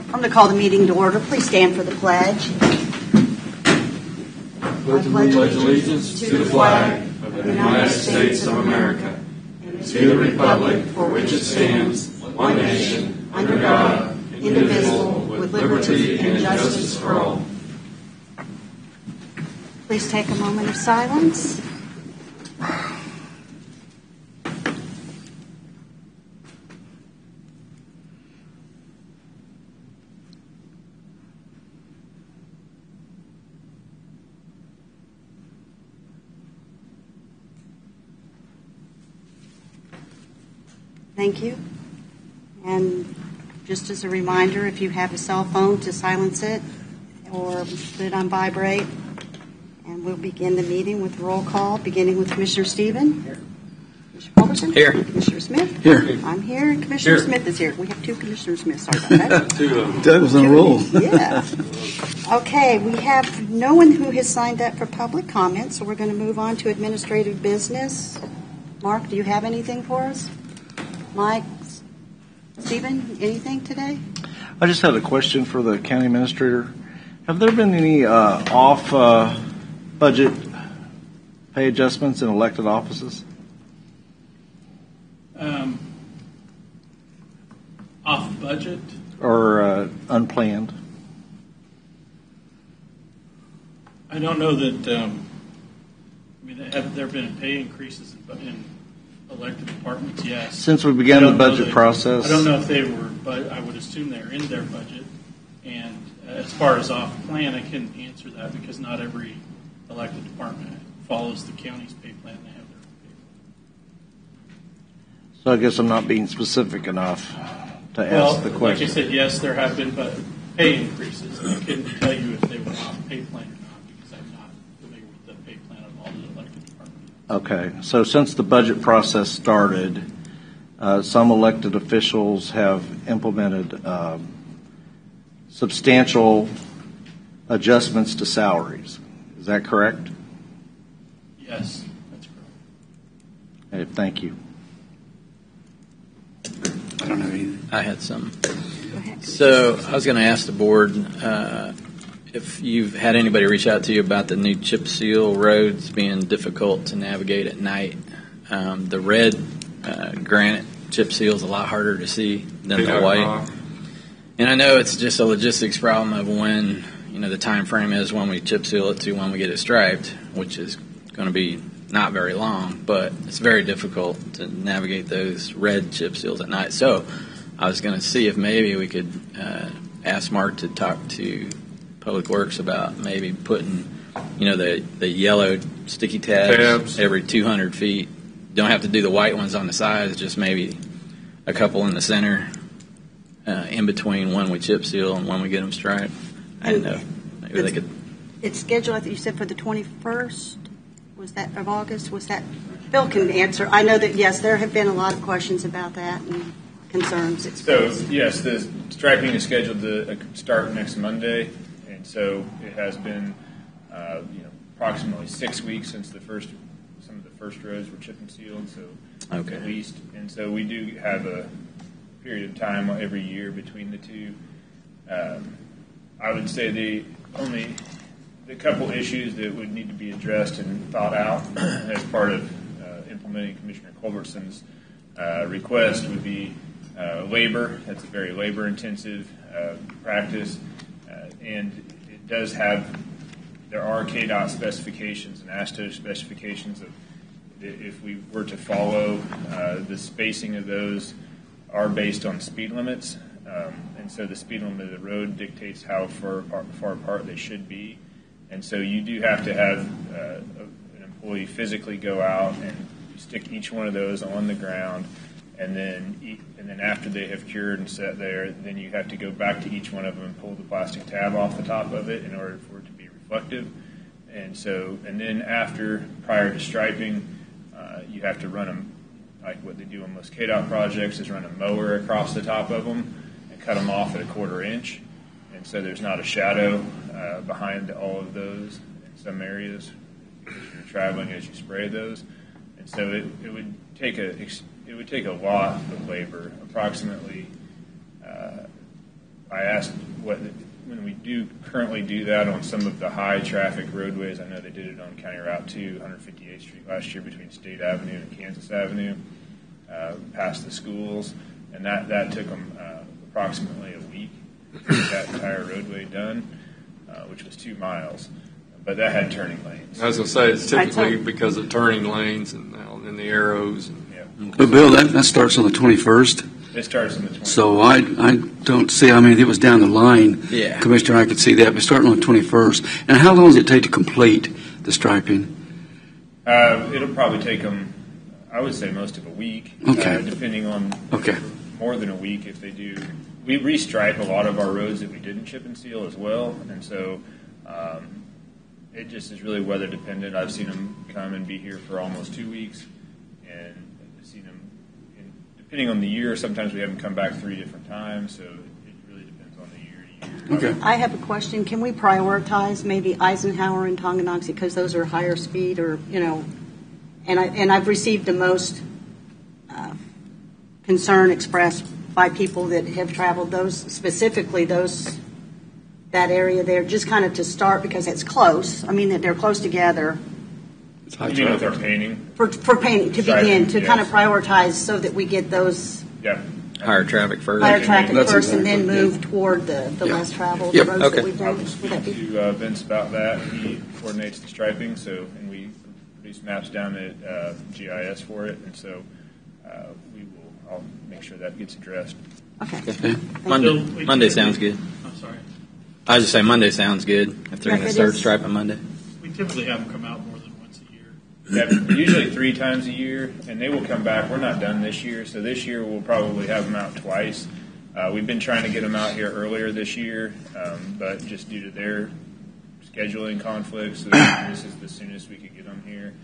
I'm going to call the meeting to order. Please stand for the pledge. I pledge allegiance to the flag of the United States of America and to the republic for which it stands, one nation, under God, indivisible, with liberty and justice for all. Please take a moment of silence. Thank you. And just as a reminder, if you have a cell phone, to silence it or put it on vibrate. And we'll begin the meeting with roll call, beginning with Commissioner Stephen. Here. Commissioner Culbertson. Here. Commissioner Smith. Here. I'm here. And Commissioner Here. Smith is here. We have two Commissioner Smiths. Sorry about that. Two of them. Doug was on a roll. Yeah. Okay, we have no one who has signed up for public comment, so we're going to move on to administrative business. Mark, do you have anything for us? Mike, Stephen, anything today? I just had a question for the county administrator. Have there been any off-budget pay adjustments in elected offices? Off budget? Or unplanned? I don't know that. There have been pay increases in elected departments, yes. Since we began the budget process? I don't know if they were, but I would assume they're in their budget. And as far as off plan, I couldn't answer that because not every elected department follows the county's pay plan. They have their own pay plan. So I guess I'm not being specific enough to ask the question. Like I said, yes, there have been pay increases. I couldn't tell you if they were off pay plan or not because I'm not familiar with the pay plan of all the elected departments. Okay, so since the budget process started, some elected officials have implemented substantial adjustments to salaries. Is that correct? Yes, that's correct. Okay, thank you. I don't know anything. I had some. Go ahead. So I was going to ask the board if you've had anybody reach out to you about the new chip seal roads being difficult to navigate at night. The red granite chip seal is a lot harder to see than the white. And I know it's just a logistics problem of when, the time frame is when we chip seal it to when we get it striped, which is going to be not very long, but it's very difficult to navigate those red chip seals at night. So I was going to see if maybe we could ask Mark to talk to Public Works about maybe putting, the yellow sticky tabs every 200 feet. Don't have to do the white ones on the sides, just maybe a couple in the center in between when we chip seal and when we get them striped. I didn't know. Maybe they could. It's scheduled, I think you said, for the 21st. Was that of August? Was that? Bill can answer. I know that, yes, there have been a lot of questions about that and concerns. So, yes, the striping is scheduled to start next Monday, and so it has been, approximately 6 weeks since some of the first roads were chip and sealed, so Okay. at least. And so we do have a period of time every year between the two. I would say the couple issues that would need to be addressed and thought out as part of implementing Commissioner Culbertson's request would be labor. That's a very labor-intensive practice, and it does there are KDOT specifications and ASTO specifications of if we were to follow the spacing of those are based on speed limits, and so the speed limit of the road dictates how far apart they should be. And so you do have to have an employee physically go out and stick each one of those on the ground, and then after they have cured and set there, then you have to go back to each one of them and pull the plastic tab off the top of it in order for it to be reflective. And then prior to striping, you have to run them like what they do on most KDOT projects is run a mower across the top of them and cut them off at a 1/4 inch. And so there's not a shadow behind all of those in some areas as you're traveling as you spray those. And so it would take a lot of labor, approximately I asked when we do currently do that on some of the high traffic roadways. I know they did it on County Route 2, 158th Street last year between State Avenue and Kansas Avenue, past the schools, and that took them approximately a week to get that entire roadway done, which was 2 miles. But that had turning lanes. I was going to say, it's typically because of turning lanes and the arrows. And, Yeah. But Bill, that starts on the 21st. It starts on the 20th. So I don't see, I mean, it was down the line. Yeah. Commissioner, I could see that, but starting on the 21st. And how long does it take to complete the striping? It'll probably take them, I would say, most of a week. Okay. Depending on Okay. more than a week if they do. We restripe a lot of our roads that we didn't chip and seal as well, and so it just is really weather dependent. I've seen them come and be here for almost 2 weeks, and I've seen them, depending on the year, sometimes we have them come back 3 different times, so it really depends on the year to year. Okay. I have a question. Can we prioritize maybe Eisenhower and Tonganoxie because those are higher speed, or and I've received the most concern expressed by people that have traveled that area there, just kind of to start because it's close. I mean, that they're close together. It's high You mean with our traffic. painting? For painting to Striping, begin, to kind of yes. prioritize so that we get those Yeah. Higher traffic first. higher traffic That's first and then exactly, move toward the Yeah. less traveled Yep. roads Okay. that we've I'll done. just Would that speak be? to Vince about that. He coordinates the striping, and we produce maps down at GIS for it, and so I'll make sure that gets addressed. Okay. Okay. Monday sounds good. I'm sorry. I was just saying Monday sounds good if they're Yeah, going to it start is. striping Monday. We typically have them come out more than once a year. Yeah, usually 3 times a year, and they will come back. We're not done this year, so this year we'll probably have them out twice. We've been trying to get them out here earlier this year, but just due to their scheduling conflicts, this is the soonest we could get them here.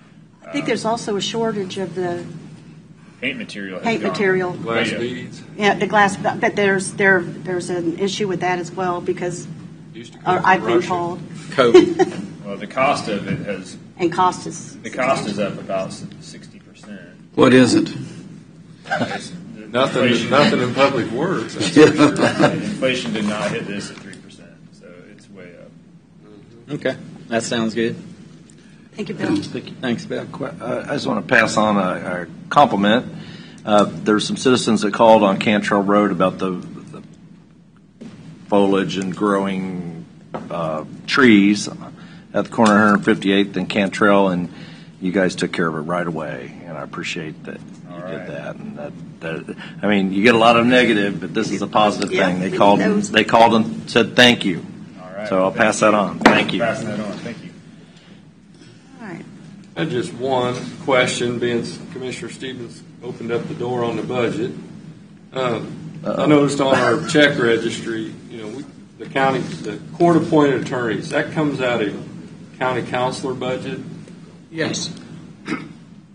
I think there's also a shortage of the Paint material. has paint gone material. glass Yeah. beads. Yeah, the glass, but there's an issue with that as well because Used to come from I've been Russia. told, COVID. Well, the cost of it has and cost is. up about 60%. What isn't? Nothing in public works. That's Yeah. for sure. Inflation did not hit this at 3%, so it's way up. Okay, that sounds good. Thank you, Bill. Thanks, Bill. I just want to pass on a compliment. There's some citizens that called on Cantrell Road about the foliage and growing trees at the corner of 158th and Cantrell, and you guys took care of it right away, and I appreciate that you All did right. that. And that, I mean, you get a lot of negative, but this is a positive Yeah, thing. They it called. knows. They called and said thank you. All right. So I'll Thank pass you. that on. Thank you. Passing that on. Thank you. All right. And just one question, being Commissioner Stevens opened up the door on the budget. I noticed on our check registry, the county, the court-appointed attorneys, that comes out of county counselor budget. Yes.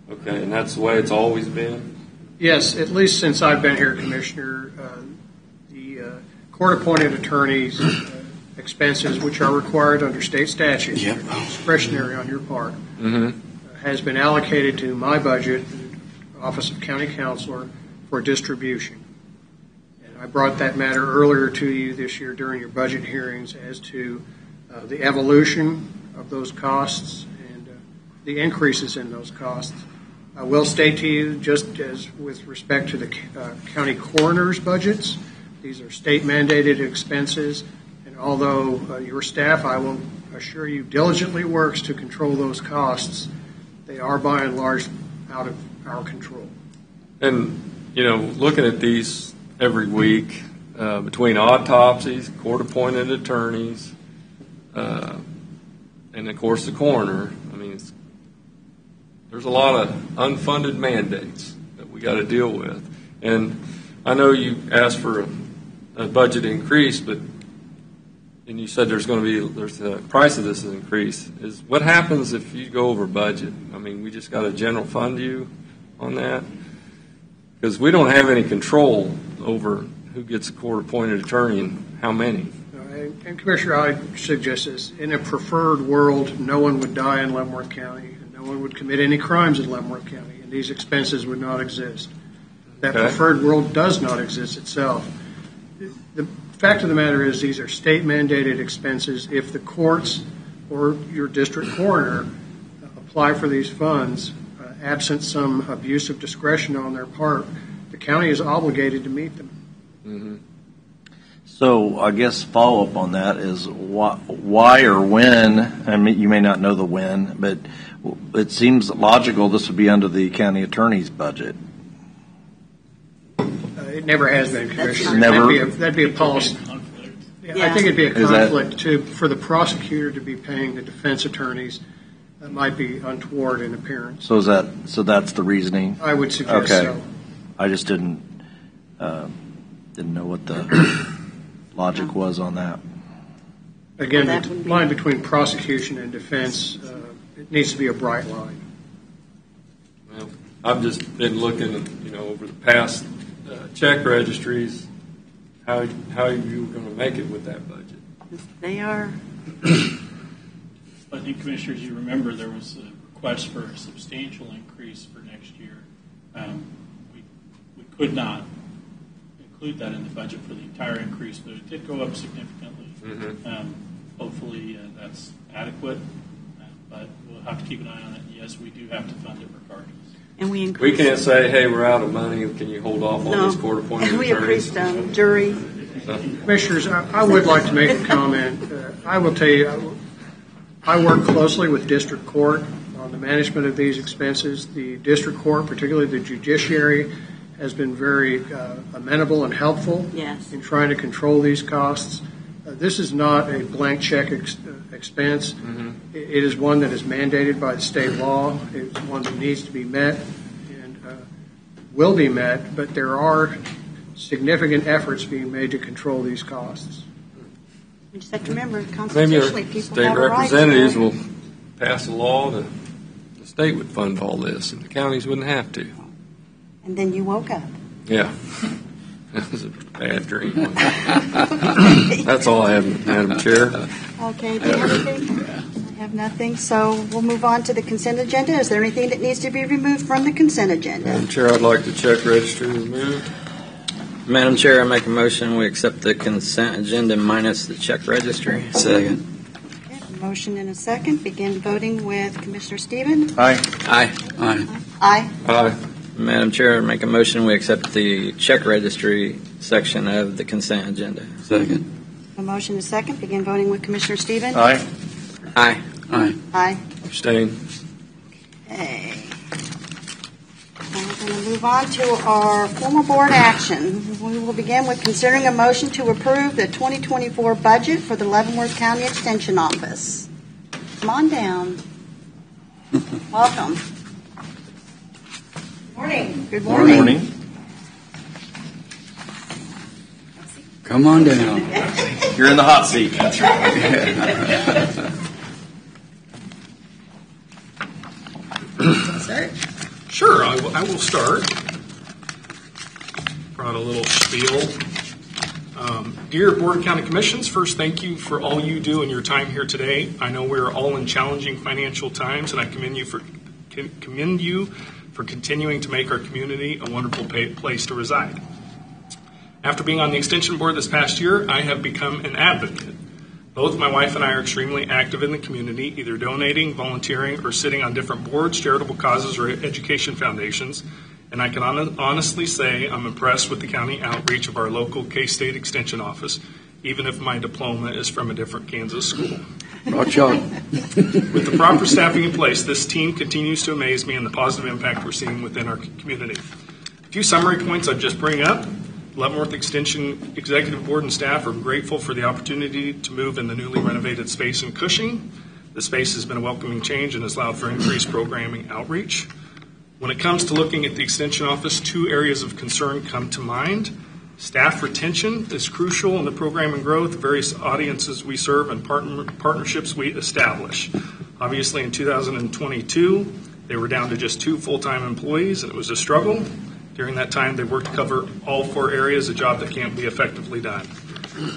Okay, and that's the way it's always been. Yes, at least since I've been here, Commissioner, the court-appointed attorneys' expenses, which are required under state statute, Yep. discretionary on your part, has been allocated to my budget, Office of County Counselor, for distribution. And I brought that matter earlier to you this year during your budget hearings as to the evolution of those costs and the increases in those costs. I will state to you, just as with respect to the county coroner's budgets, these are state mandated expenses, and although your staff, I will assure you, diligently works to control those costs, they are by and large out of our control. And, looking at these every week, between autopsies, court-appointed attorneys, and of course the coroner, there's a lot of unfunded mandates that we got to deal with. And I know you asked for a budget increase, and you said there's the price of this increase. Is what happens if you go over budget? We just got to general fund you on that? Because we don't have any control over who gets a court-appointed attorney and how many. And Commissioner, I suggest this. In a preferred world, no one would die in Leavenworth County, and no one would commit any crimes in Leavenworth County, and these expenses would not exist. That Okay. preferred world does not exist itself. The fact of the matter is these are state mandated expenses. If the courts or your district coroner apply for these funds, absent some abuse of discretion on their part, the county is obligated to meet them. Mm-hmm. So I guess follow-up on that is why or when, I mean, you may not know the when, but it seems logical this would be under the county attorney's budget. It never has been, Commissioner. Never? That'd be a policy. Yeah. I think it'd be a conflict for the prosecutor to be paying the defense attorneys. That might be untoward in appearance. So that's the reasoning? I would suggest so. I just didn't know what the logic was on that. Again, the line between prosecution and defense, it needs to be a bright line. Well, I've just been looking at, over the past check registries, how you were going to make it with that budget. They are. I think, Commissioners, you remember there was a request for a substantial increase for next year. We could not include that in the budget for the entire increase, but it did go up significantly. Mm-hmm. Hopefully that's adequate, but we'll have to keep an eye on it. Yes, we do have to fund it regardless. And we can't say, hey, we're out of money. Can you hold off on these court-appointed attorneys? We increased jury. Commissioners, I would like to make a comment. I will tell you, I work closely with district court on the management of these expenses. The district court, particularly the judiciary, has been very amenable and helpful in trying to control these costs. This is not a blank check expense. Mm-hmm. It is one that is mandated by the state law. It's one that needs to be met and will be met, but there are significant efforts being made to control these costs. We just have to remember, constitutionally, people state have a right representatives will pass a law that the state would fund all this, and the counties wouldn't have to. And then you woke up. Yeah. That was a bad dream. That's all I have, Madam Chair. Okay, do you have anything? I have nothing, so we'll move on to the consent agenda. Is there anything that needs to be removed from the consent agenda? Madam Chair, I'd like the check register removed. Madam Chair, I make a motion we accept the consent agenda minus the check registry. Second. Okay, a motion and a second. Begin voting with Commissioner Stephen. Aye. Aye. Aye. Aye. Aye. Madam Chair, I make a motion we accept the check registry section of the consent agenda. Second. A motion and a second. Begin voting with Commissioner Stephen. Aye. Aye. Aye. Aye. Abstain. Okay. Now we're going to move on to our formal board action. We will begin with considering a motion to approve the 2024 budget for the Leavenworth County Extension Office. Come on down. Welcome. Morning. Good morning. Morning. Come on down. You're in the hot seat. Sir. Sure, I will start. Brought a little spiel. Dear Board of County Commissions, first thank you for all you do and your time here today. I know we're all in challenging financial times, and I commend you for continuing to make our community a wonderful place to reside. After being on the Extension Board this past year, I have become an advocate. Both my wife and I are extremely active in the community, either donating, volunteering, or sitting on different boards, charitable causes, or education foundations. And I can honestly say I'm impressed with the county outreach of our local K-State Extension Office, even if my diploma is from a different Kansas school. Watch out. With the proper staffing in place, this team continues to amaze me and the positive impact we're seeing within our community. A few summary points I'd just bring up. Leavenworth Extension Executive Board and staff are grateful for the opportunity to move in the newly renovated space in Cushing. The space has been a welcoming change and has allowed for increased programming outreach. When it comes to looking at the Extension Office, two areas of concern come to mind. Staff retention is crucial in the program and growth, various audiences we serve, and partnerships we establish. Obviously, in 2022, they were down to just 2 full-time employees, and it was a struggle. During that time, they worked to cover all 4 areas, a job that can't be effectively done.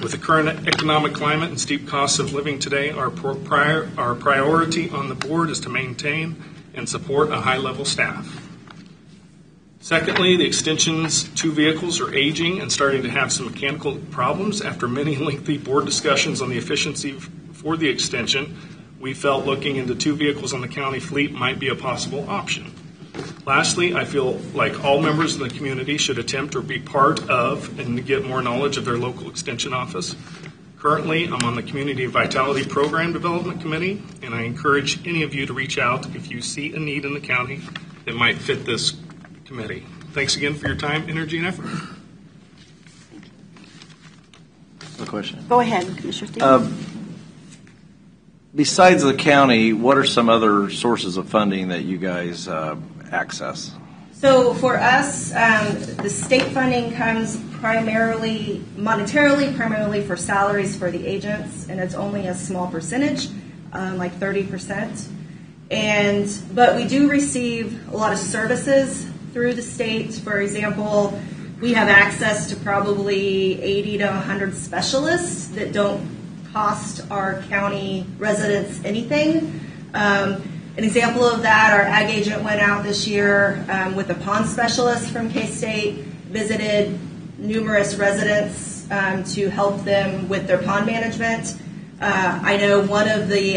With the current economic climate and steep costs of living today, our priority on the board is to maintain and support a high-level staff. Secondly, the extension's 2 vehicles are aging and starting to have some mechanical problems. After many lengthy board discussions on the efficiency for the extension, we felt looking into 2 vehicles on the county fleet might be a possible option. Lastly, I feel like all members of the community should attempt or be part of and get more knowledge of their local extension office. Currently, I'm on the Community Vitality Program Development Committee, and I encourage any of you to reach out if you see a need in the county that might fit this committee. Thanks again for your time, energy, and effort. No question. Go ahead, Commissioner Stevens. Besides the county, what are some other sources of funding that you guys access? So for us, the state funding comes primarily, monetarily, primarily for salaries for the agents, and it's only a small percentage, like 30%. But we do receive a lot of services through the state. For example, we have access to probably 80 to 100 specialists that don't cost our county residents anything. An example of that, our ag agent went out this year with a pond specialist from K-State, visited numerous residents to help them with their pond management. I know one of the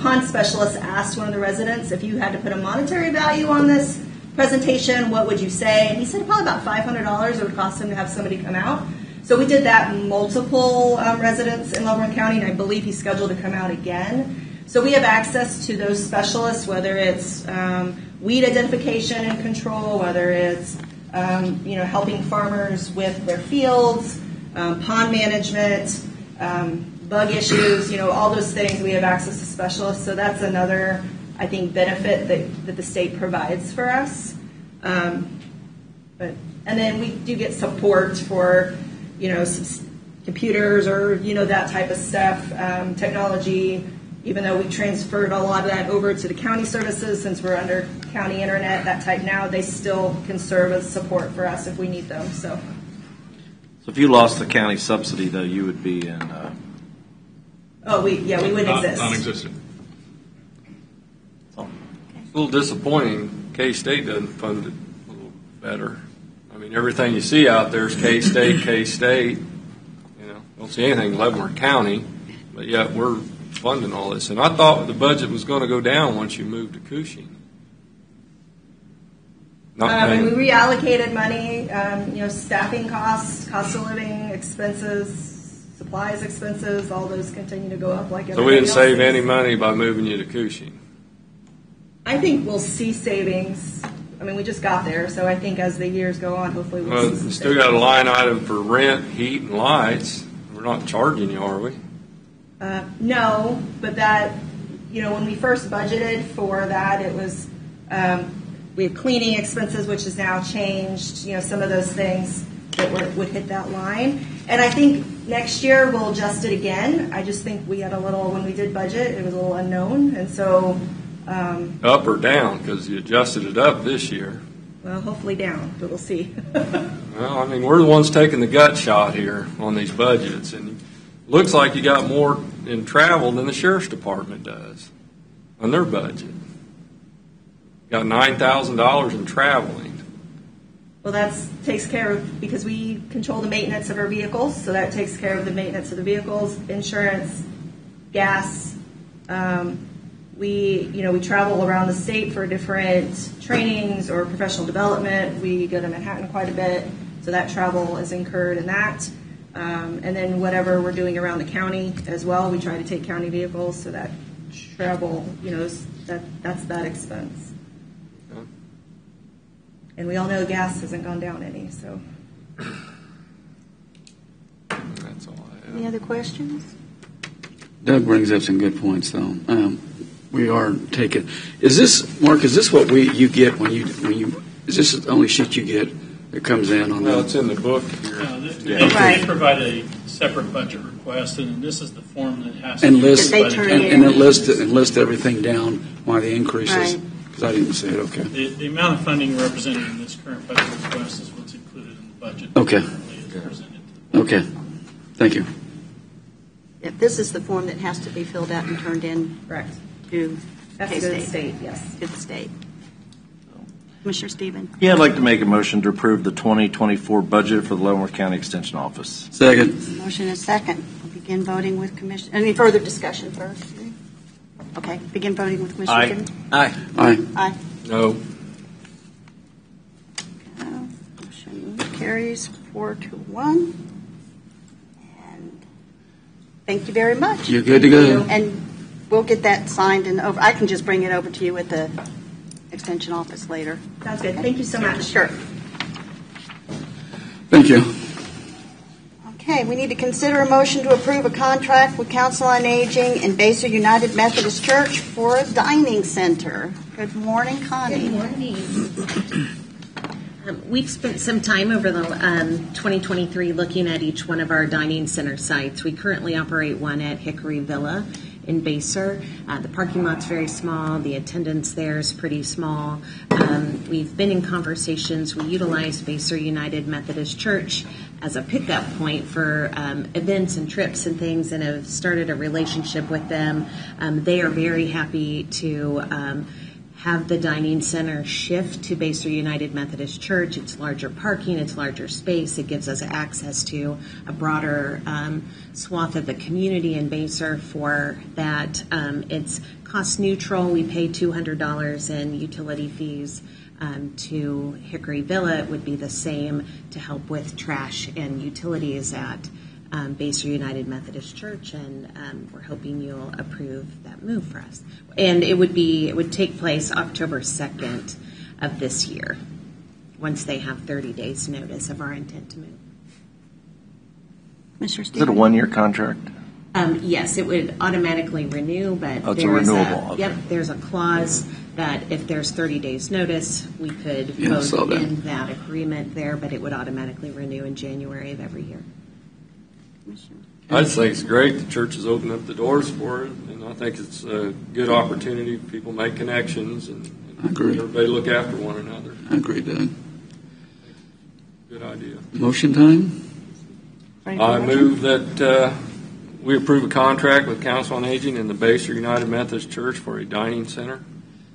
pond specialist asked one of the residents, if you had to put a monetary value on this presentation, what would you say? And he said probably about $500 it would cost him to have somebody come out. So we did that multiple residents in Loveland County, and I believe he's scheduled to come out again. So we have access to those specialists, whether it's weed identification and control, whether it's helping farmers with their fields, pond management, bug issues, all those things. We have access to specialists. So that's another, I think, benefit that the state provides for us. And then we do get support for computers or that type of stuff, technology. Even though we transferred a lot of that over to the county services, since we're under county internet, that type now, they still can serve as support for us if we need them. So if you lost the county subsidy, though, you would be in. we wouldn't exist. Non-existent. It's a little disappointing. K-State doesn't fund it a little better. I mean, everything you see out there is K-State, K-State. Don't see anything in Leavenworth County, but yet we're funding all this. And I thought the budget was going to go down once you moved to Cushing. We reallocated money, staffing costs, cost of living expenses, supplies expenses, all those continue to go up like everything So we didn't else save is. any money by moving you to Cushing. I think we'll see savings. I mean, we just got there, so I think as the years go on, hopefully we'll see some You still savings. got a line item for rent, heat, and lights. We're not charging you, are we? No, but that, when we first budgeted for that, it was, we had cleaning expenses, which has now changed, some of those things that would hit that line. And I think next year we'll adjust it again. I just think we had when we did budget, it was a little unknown. And so. Up or down, because you adjusted it up this year. Well, hopefully down, but we'll see. Well, I mean, we're the ones taking the gut shot here on these budgets, and it looks like you got more in travel than the sheriff's department does on their budget. Got $9,000 in traveling. Well, that takes care of, because we control the maintenance of our vehicles, so that takes care of the maintenance of the vehicles, insurance, gas. We travel around the state for different trainings or professional development. We go to Manhattan quite a bit, so that travel is incurred in that. And then whatever we're doing around the county as well, we try to take county vehicles, so that travel, that's that expense. Okay. And we all know gas hasn't gone down any, so. That's all I have. Any other questions? Doug brings up some good points, though. We are taking. Is this, Mark? Is this what you get when you? Is this the only sheet you get that comes in on? Well, it's in the book here. They provide a separate budget request, and this is the form that has to And be list They by the turn county. it and it list everything down why the increases. Right. Because I didn't see it. Okay. The amount of funding represented in this current budget request is what's included in the budget. Okay. that currently is presented. Okay. Thank you. If this is the form that has to be filled out and turned in Correct. to That's to the state, yes. To the state. Commissioner Stephen. Yeah, I'd like to make a motion to approve the 2024 budget for the Leavenworth County Extension Office. Second. Motion is second. We'll begin voting with Commissioner. Any further discussion first? Okay. Begin voting with Commissioner Aye. Stephen. Aye. Aye. Aye. No. Motion carries 4-1. And thank you very much. You're good to go. And we'll get that signed and over. I can just bring it over to you at the Extension office later. Sounds good. Thank you so much. Sure. Thank you. Okay, we need to consider a motion to approve a contract with Council on Aging and Baser United Methodist Church for a dining center. Good morning, Connie. Good morning. We've spent some time over the 2023 looking at each one of our dining center sites. We currently operate one at Hickory Villa in Baser. The parking lot's very small. The attendance there is pretty small. We've been in conversations. We utilize Baser United Methodist Church as a pickup point for events and trips and things, and have started a relationship with them. They are very happy to have the dining center shift to Baser United Methodist Church. It's larger parking, it's larger space. It gives us access to a broader swath of the community in Baser for that. It's cost neutral. We pay $200 in utility fees. To Hickory Villa, it would be the same to help with trash and utilities at Baser United Methodist Church, and we're hoping you'll approve that move for us. And it would take place October 2nd of this year, once they have 30 days notice of our intent to move. Mr. Is Stephen. it a one-year contract? Yes, it would automatically renew, but Oh, it's a renewable. Okay. Yep, there's a clause that if there's 30 days notice, we could Yeah, I saw vote that. in that agreement there, but it would automatically renew in January of every year. I just think it's great. The church has opened up the doors for it, and I think it's a good opportunity. People make connections, and I agree. everybody look after one another. I agree, Doug. Good idea. Motion time? Ready for I motion? move that we approve a contract with Council on Aging and the Baser United Methodist Church for a dining center.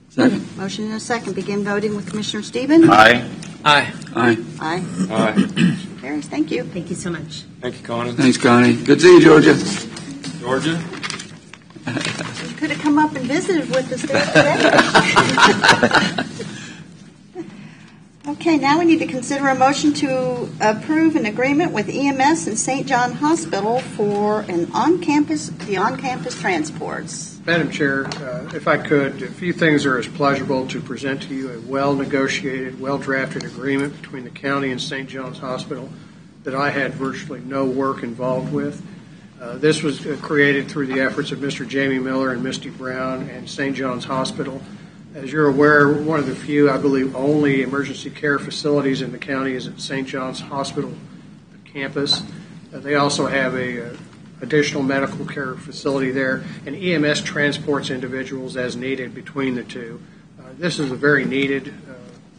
Second. Motion and a second. Begin voting with Commissioner Stephen. Aye. Aye. Aye. Aye. Aye. Motion carries. Thank you. Thank you so much. Thank you, Connie. Thanks, Connie. Good to see you, Georgia. Georgia? You could have come up and visited with us there today. Okay, now we need to consider a motion to approve an agreement with EMS and St. John Hospital for the on-campus transports. Madam Chair, if I could, a few things are as pleasurable to present to you: a well-negotiated, well-drafted agreement between the county and St. John's Hospital that I had virtually no work involved with. This was created through the efforts of Mr. Jamie Miller and Misty Brown and St. John's Hospital. As you're aware, one of the few, I believe only, emergency care facilities in the county is at St. John's Hospital campus. They also have a additional medical care facility there, and EMS transports individuals as needed between the two. This is a very needed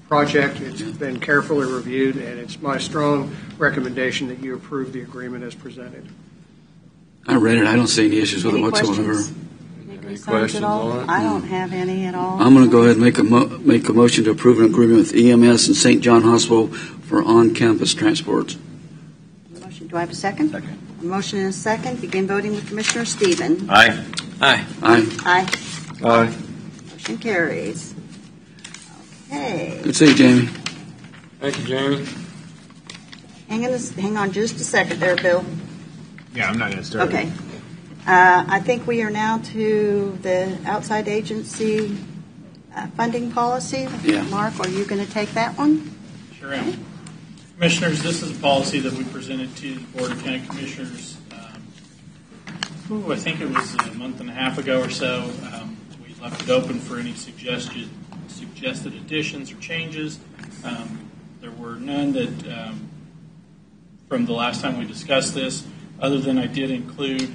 project. It's been carefully reviewed, and it's my strong recommendation that you approve the agreement as presented. I read it. I don't see any issues with it Any whatsoever. questions? Any Concerns questions at all? on it? I don't have any at all. I'm going to go ahead and make a motion to approve an agreement with EMS and St. John Hospital for on-campus transports. Motion. Do I have a second? Second. A motion and a second. Begin voting with Commissioner Stephen. Aye. Aye. Aye. Aye. Aye. Motion carries. Okay. Good to see you, Jamie. Thank you, Jamie. Hang on just a second there, Bill. Yeah, I'm not going to start. Okay. I think we are now to the outside agency funding policy. Yeah. Mark, are you going to take that one? Sure am. Commissioners, this is a policy that we presented to the Board of County Commissioners, I think it was a month and a half ago or so. We left it open for any suggested additions or changes. There were none that, from the last time we discussed this, other than I did include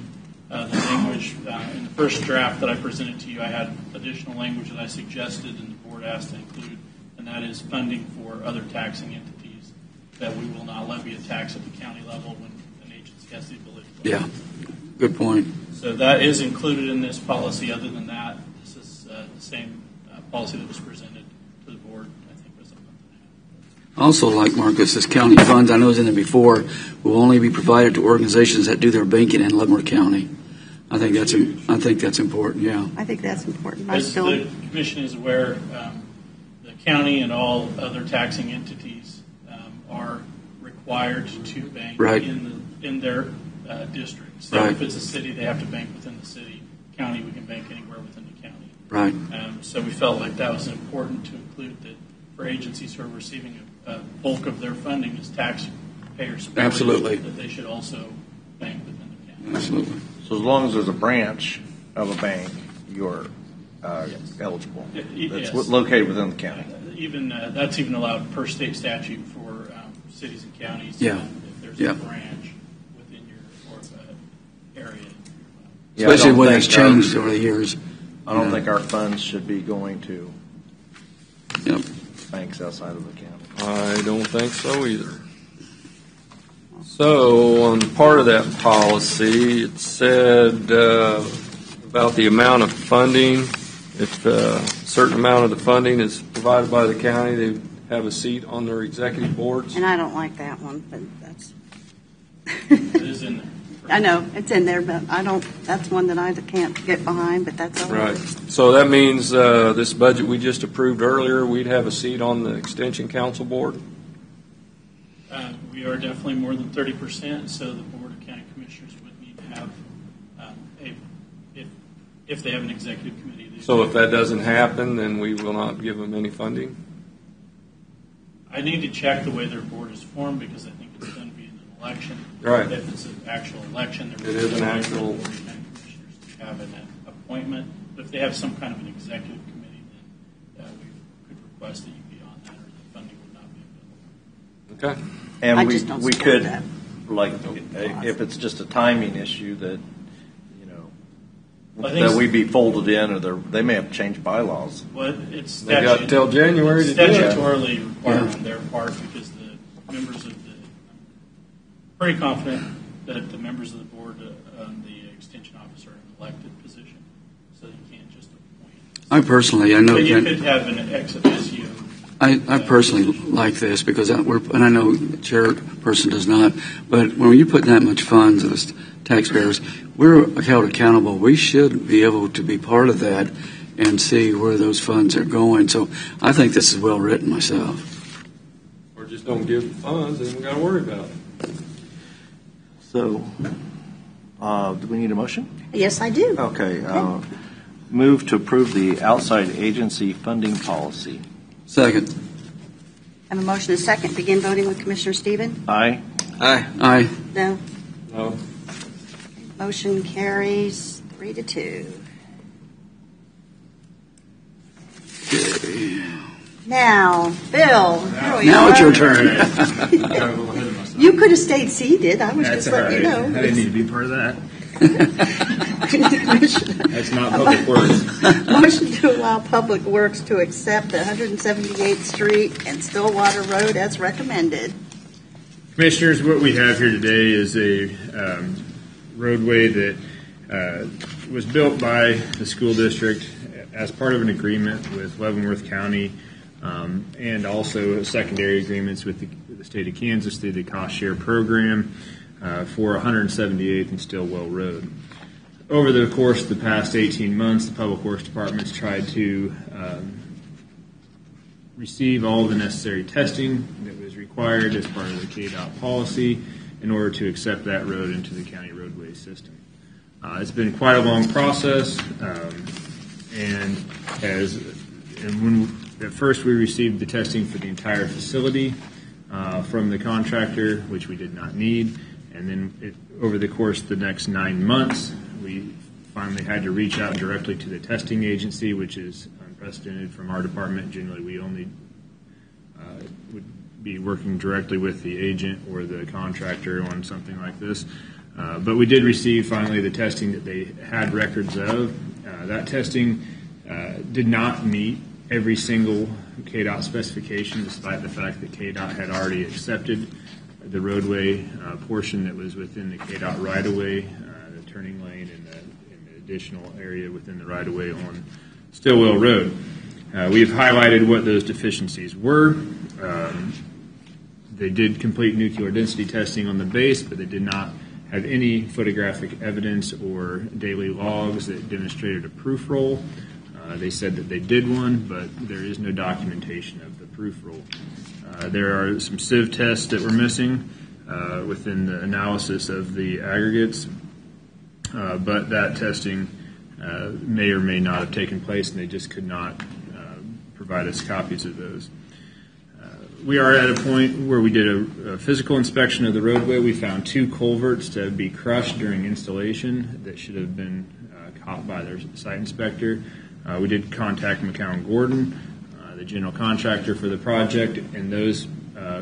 the language in the first draft that I presented to you. I had additional language that I suggested and the board asked to include, and that is funding for other taxing entities, that we will not levy a tax at the county level when an agency has the ability to. Yeah. Good point. So that is included in this policy. Other than that, this is the same policy that was presented to the board, I think it was Also, like Marcus, this county funds, I know it was in there before, will only be provided to organizations that do their banking in Leavenworth County. I think that's important. Yeah. I think that's important. As the commission is aware, the county and all other taxing entities are required to bank Right. in their district. So Right. if it's a city, they have to bank within the city. County, we can bank anywhere within the county. Right. So we felt like that was important to include that for agencies who are receiving a bulk of their funding as taxpayers. Absolutely. That they should also bank within the county. Absolutely. So as long as there's a branch of a bank, you're eligible. That's Yes. located within the county. That's even allowed per state statute for cities and counties. Yeah. If there's Yeah. a branch within your area. Yeah, I Especially don't when think it's changed over the years. I don't think our funds should be going to Yep. banks outside of the county. I don't think so either. So on part of that policy, it said about the amount of funding. If a certain amount of the funding is provided by the county, they have a seat on their executive boards. And I don't like that one, but that's. It is in there. I know it's in there, but I don't. That's one that I can't get behind. But that's all Right. So that means this budget we just approved earlier, we'd have a seat on the Extension Council Board. We are definitely more than 30%, so the Board of County Commissioners would need to have if they have an executive committee. So if that doesn't happen, then we will not give them any funding? I need to check the way their board is formed because I think it's going to be an election. Right. If it's an actual election, there It would is be an no way for actual- the Board of County Commissioners to have an appointment. But if they have some kind of an executive committee, then we could request that you be on that, or the funding would not be available. Okay. And I we just don't we support could, that. like, if it's just a timing issue that, I think that we be folded in, or they may have changed bylaws. Well, it's They got till January to do it. statutorily required on their part because the members of the, pretty confident that the members of the board on the extension office are an elected position, so you can't just appoint. I personally, I know But you that. could have an ex officio. I personally like this because and I know the chairperson does not, but when you put that much funds as taxpayers, we're held accountable. We should be able to be part of that and see where those funds are going. So I think this is well written myself. Or just don't give the funds, and we got to worry about it. So, do we need a motion? Yes, I do. Okay. Move to approve the outside agency funding policy. Second. I have a motion and a second. Begin voting with Commissioner Stephen. Aye. Aye. Aye. No. No. Motion carries 3-2. Now, Bill. here we Now it's are. your turn. You could have stayed seated. I was That's just all letting right. you know. I didn't need to be part of that. That's not public works. Motion to allow Public Works to accept the 178th Street and Stillwater Road as recommended. Commissioners, what we have here today is a roadway that was built by the school district as part of an agreement with Leavenworth County and also secondary agreements with the state of Kansas through the cost share program for 178th and Stillwell Road. Over the course of the past 18 months, the Public Works Department's tried to receive all the necessary testing that was required as part of the KDOT policy in order to accept that road into the county roadway system. It's been quite a long process, and when at first we received the testing for the entire facility from the contractor, which we did not need, and then over the course of the next 9 months, we finally had to reach out directly to the testing agency, which is unprecedented from our department. Generally, we only would be working directly with the agent or the contractor on something like this. But we did receive finally the testing that they had records of. That testing did not meet every single KDOT specification, despite the fact that KDOT had already accepted the roadway portion that was within the KDOT right-of-way, the turning lane, and the additional area within the right-of-way on Stillwell Road. We've highlighted what those deficiencies were. They did complete nuclear density testing on the base, but they did not have any photographic evidence or daily logs that demonstrated a proof roll. They said that they did one, but there is no documentation of the proof roll. There are some sieve tests that were missing within the analysis of the aggregates, but that testing may or may not have taken place, and they just could not provide us copies of those. We are at a point where we did a physical inspection of the roadway. We found 2 culverts to be crushed during installation that should have been caught by their site inspector. We did contact McCown Gordon, the general contractor for the project, and those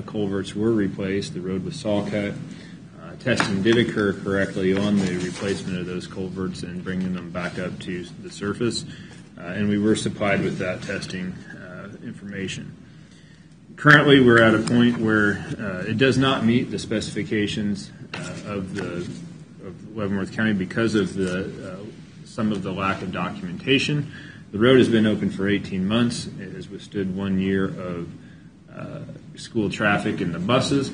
culverts were replaced. The road was saw cut. Testing did occur correctly on the replacement of those culverts and bringing them back up to the surface, and we were supplied with that testing information. Currently, we're at a point where it does not meet the specifications of Leavenworth County because of some of the lack of documentation. The road has been open for 18 months. It has withstood 1 year of school traffic in the buses.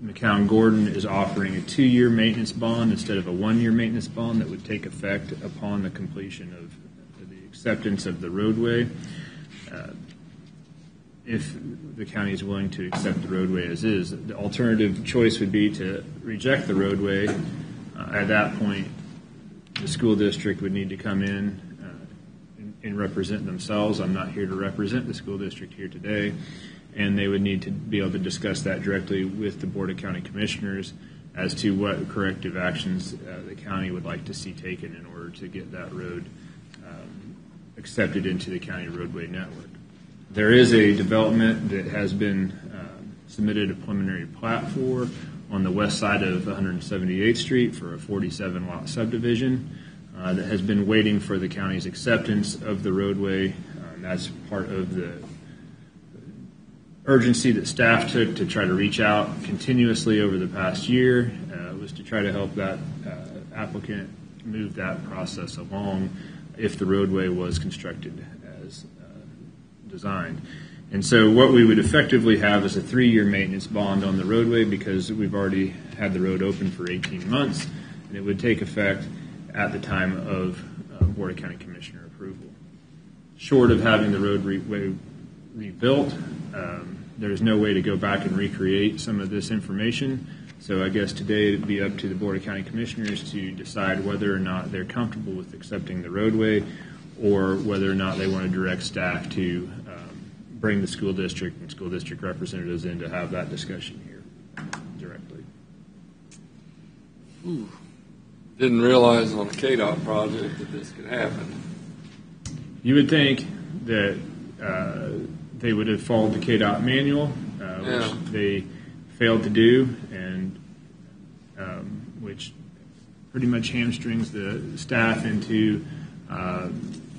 McCown Gordon is offering a 2-year maintenance bond instead of a 1-year maintenance bond that would take effect upon the completion of the acceptance of the roadway. If the county is willing to accept the roadway as is, the alternative choice would be to reject the roadway. At that point, the school district would need to come in and represent themselves. I'm not here to represent the school district here today, and they would need to be able to discuss that directly with the Board of County Commissioners as to what corrective actions the county would like to see taken in order to get that road accepted into the county roadway network. There is a development that has been submitted a preliminary plat for on the west side of 178th Street for a 47-lot subdivision that has been waiting for the county's acceptance of the roadway. That's part of the urgency that staff took to try to reach out continuously over the past year, was to try to help that applicant move that process along if the roadway was constructed as designed. And so what we would effectively have is a 3-year maintenance bond on the roadway because we've already had the road open for 18 months, and it would take effect at the time of Board of County Commissioner approval. Short of having the roadway rebuilt, there's no way to go back and recreate some of this information. So I guess today it'd be up to the Board of County Commissioners to decide whether or not they're comfortable with accepting the roadway or whether or not they want to direct staff to bring the school district and school district representatives in to have that discussion here directly. Didn't realize on the KDOT project that this could happen. You would think that they would have followed the KDOT manual, which they failed to do, and which pretty much hamstrings the staff into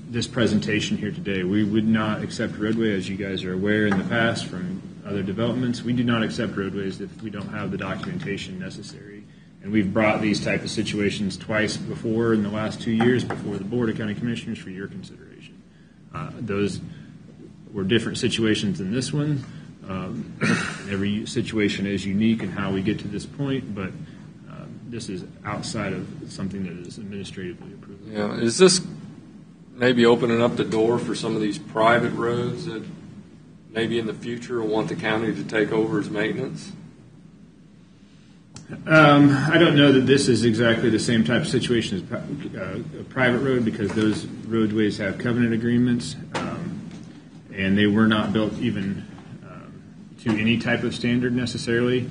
this presentation here today. We would not accept roadway, as you guys are aware in the past from other developments. We do not accept roadways if we don't have the documentation necessary. And we've brought these type of situations twice before in the last 2 years before the Board of County Commissioners for your consideration. Those were different situations than this one. Every situation is unique in how we get to this point, but this is outside of something that is administratively approved. Yeah, is this maybe opening up the door for some of these private roads that maybe in the future will want the county to take over as maintenance? I don't know that this is exactly the same type of situation as a private road because those roadways have covenant agreements, and they were not built even to any type of standard necessarily,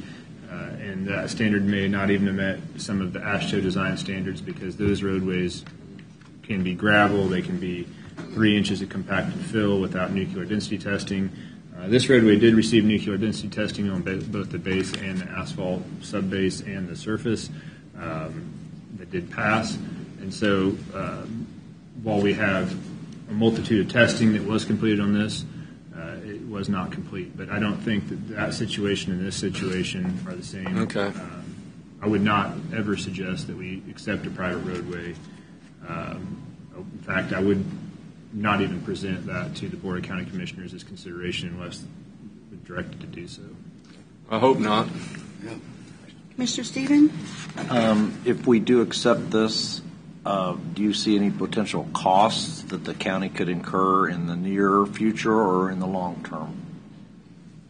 and that standard may not even have met some of the AASHTO design standards because those roadways can be gravel, they can be 3 inches of compacted fill without nuclear density testing. This roadway did receive nuclear density testing on both the base and the asphalt subbase and the surface. That did pass. And so while we have a multitude of testing that was completed on this, it was not complete. But I don't think that situation and this situation are the same. Okay. I would not ever suggest that we accept a private roadway. In fact, I would not even present that to the Board of County Commissioners as consideration unless we're directed to do so. I hope not. Commissioner Stephen? If we do accept this, do you see any potential costs that the county could incur in the near future or in the long term?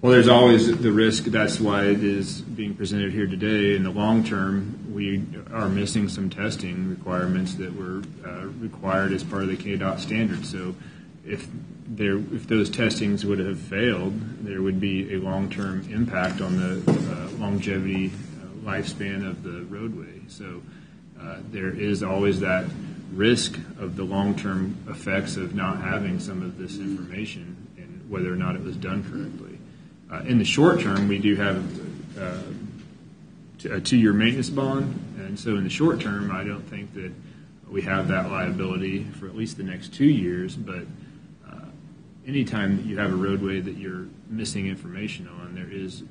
Well, there's always the risk. That's why it is being presented here today. In the long term, we are missing some testing requirements that were required as part of the KDOT standard. So if those testings would have failed, there would be a long-term impact on the longevity lifespan of the roadway. So there is always that risk of the long-term effects of not having some of this information and whether or not it was done correctly. In the short term, we do have a 2-year maintenance bond, and so in the short term, I don't think that we have that liability for at least the next 2 years, but anytime that you have a roadway that you're missing information on, there is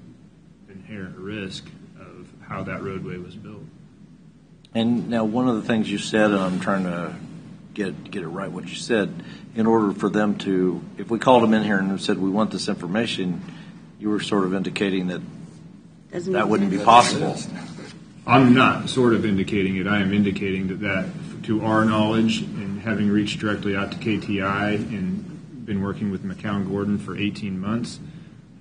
inherent risk of how that roadway was built. And now one of the things you said, and I'm trying to get it right what you said, in order for them to, if we called them in here and said we want this information, you were sort of indicating that that wouldn't be possible. I'm not sort of indicating it. I am indicating that to our knowledge, and having reached directly out to KTI and been working with McCown Gordon for 18 months,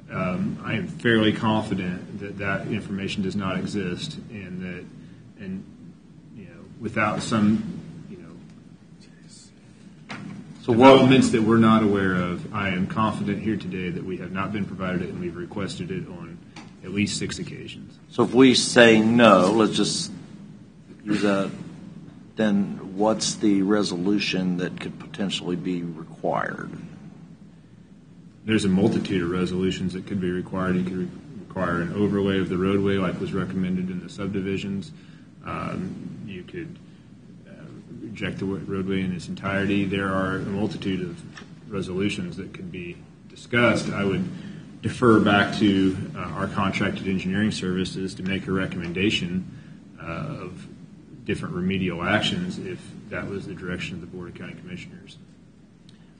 I am fairly confident that that information does not exist, and without some developments that we're not aware of, I am confident here today that we have not been provided it, and we've requested it on at least 6 occasions. So if we say no, let's just use that, then what's the resolution that could potentially be required? There's a multitude of resolutions that could be required. It could require an overlay of the roadway like was recommended in the subdivisions. You could reject the roadway in its entirety. There are a multitude of resolutions that could be discussed. I would defer back to our contracted engineering services to make a recommendation of different remedial actions if that was the direction of the Board of County Commissioners.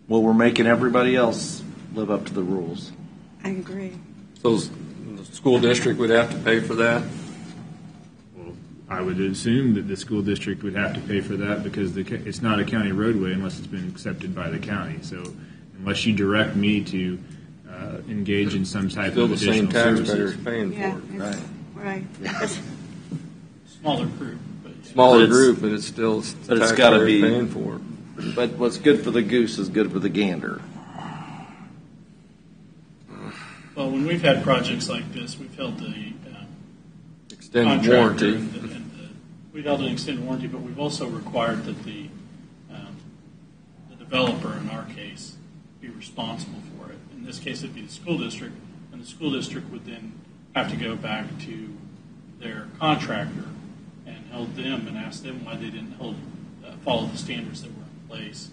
Well, we're making everybody else live up to the rules. I agree. So the school district would have to pay for that? I would assume that the school district would have to pay for that because it's not a county roadway unless it's been accepted by the county. So unless you direct me to engage in some type of additional services. Still the same taxpayers paying for it. Right. Smaller group. Smaller group, but it's still but it's got to be paying for it. But what's good for the goose is good for the gander. Well, when we've had projects like this, we've held the extended warranty. We've held an extended warranty, but we've also required that the developer, in our case, be responsible for it. In this case, it'd be the school district, and the school district would then have to go back to their contractor and hold them and ask them why they didn't follow the standards that were in place,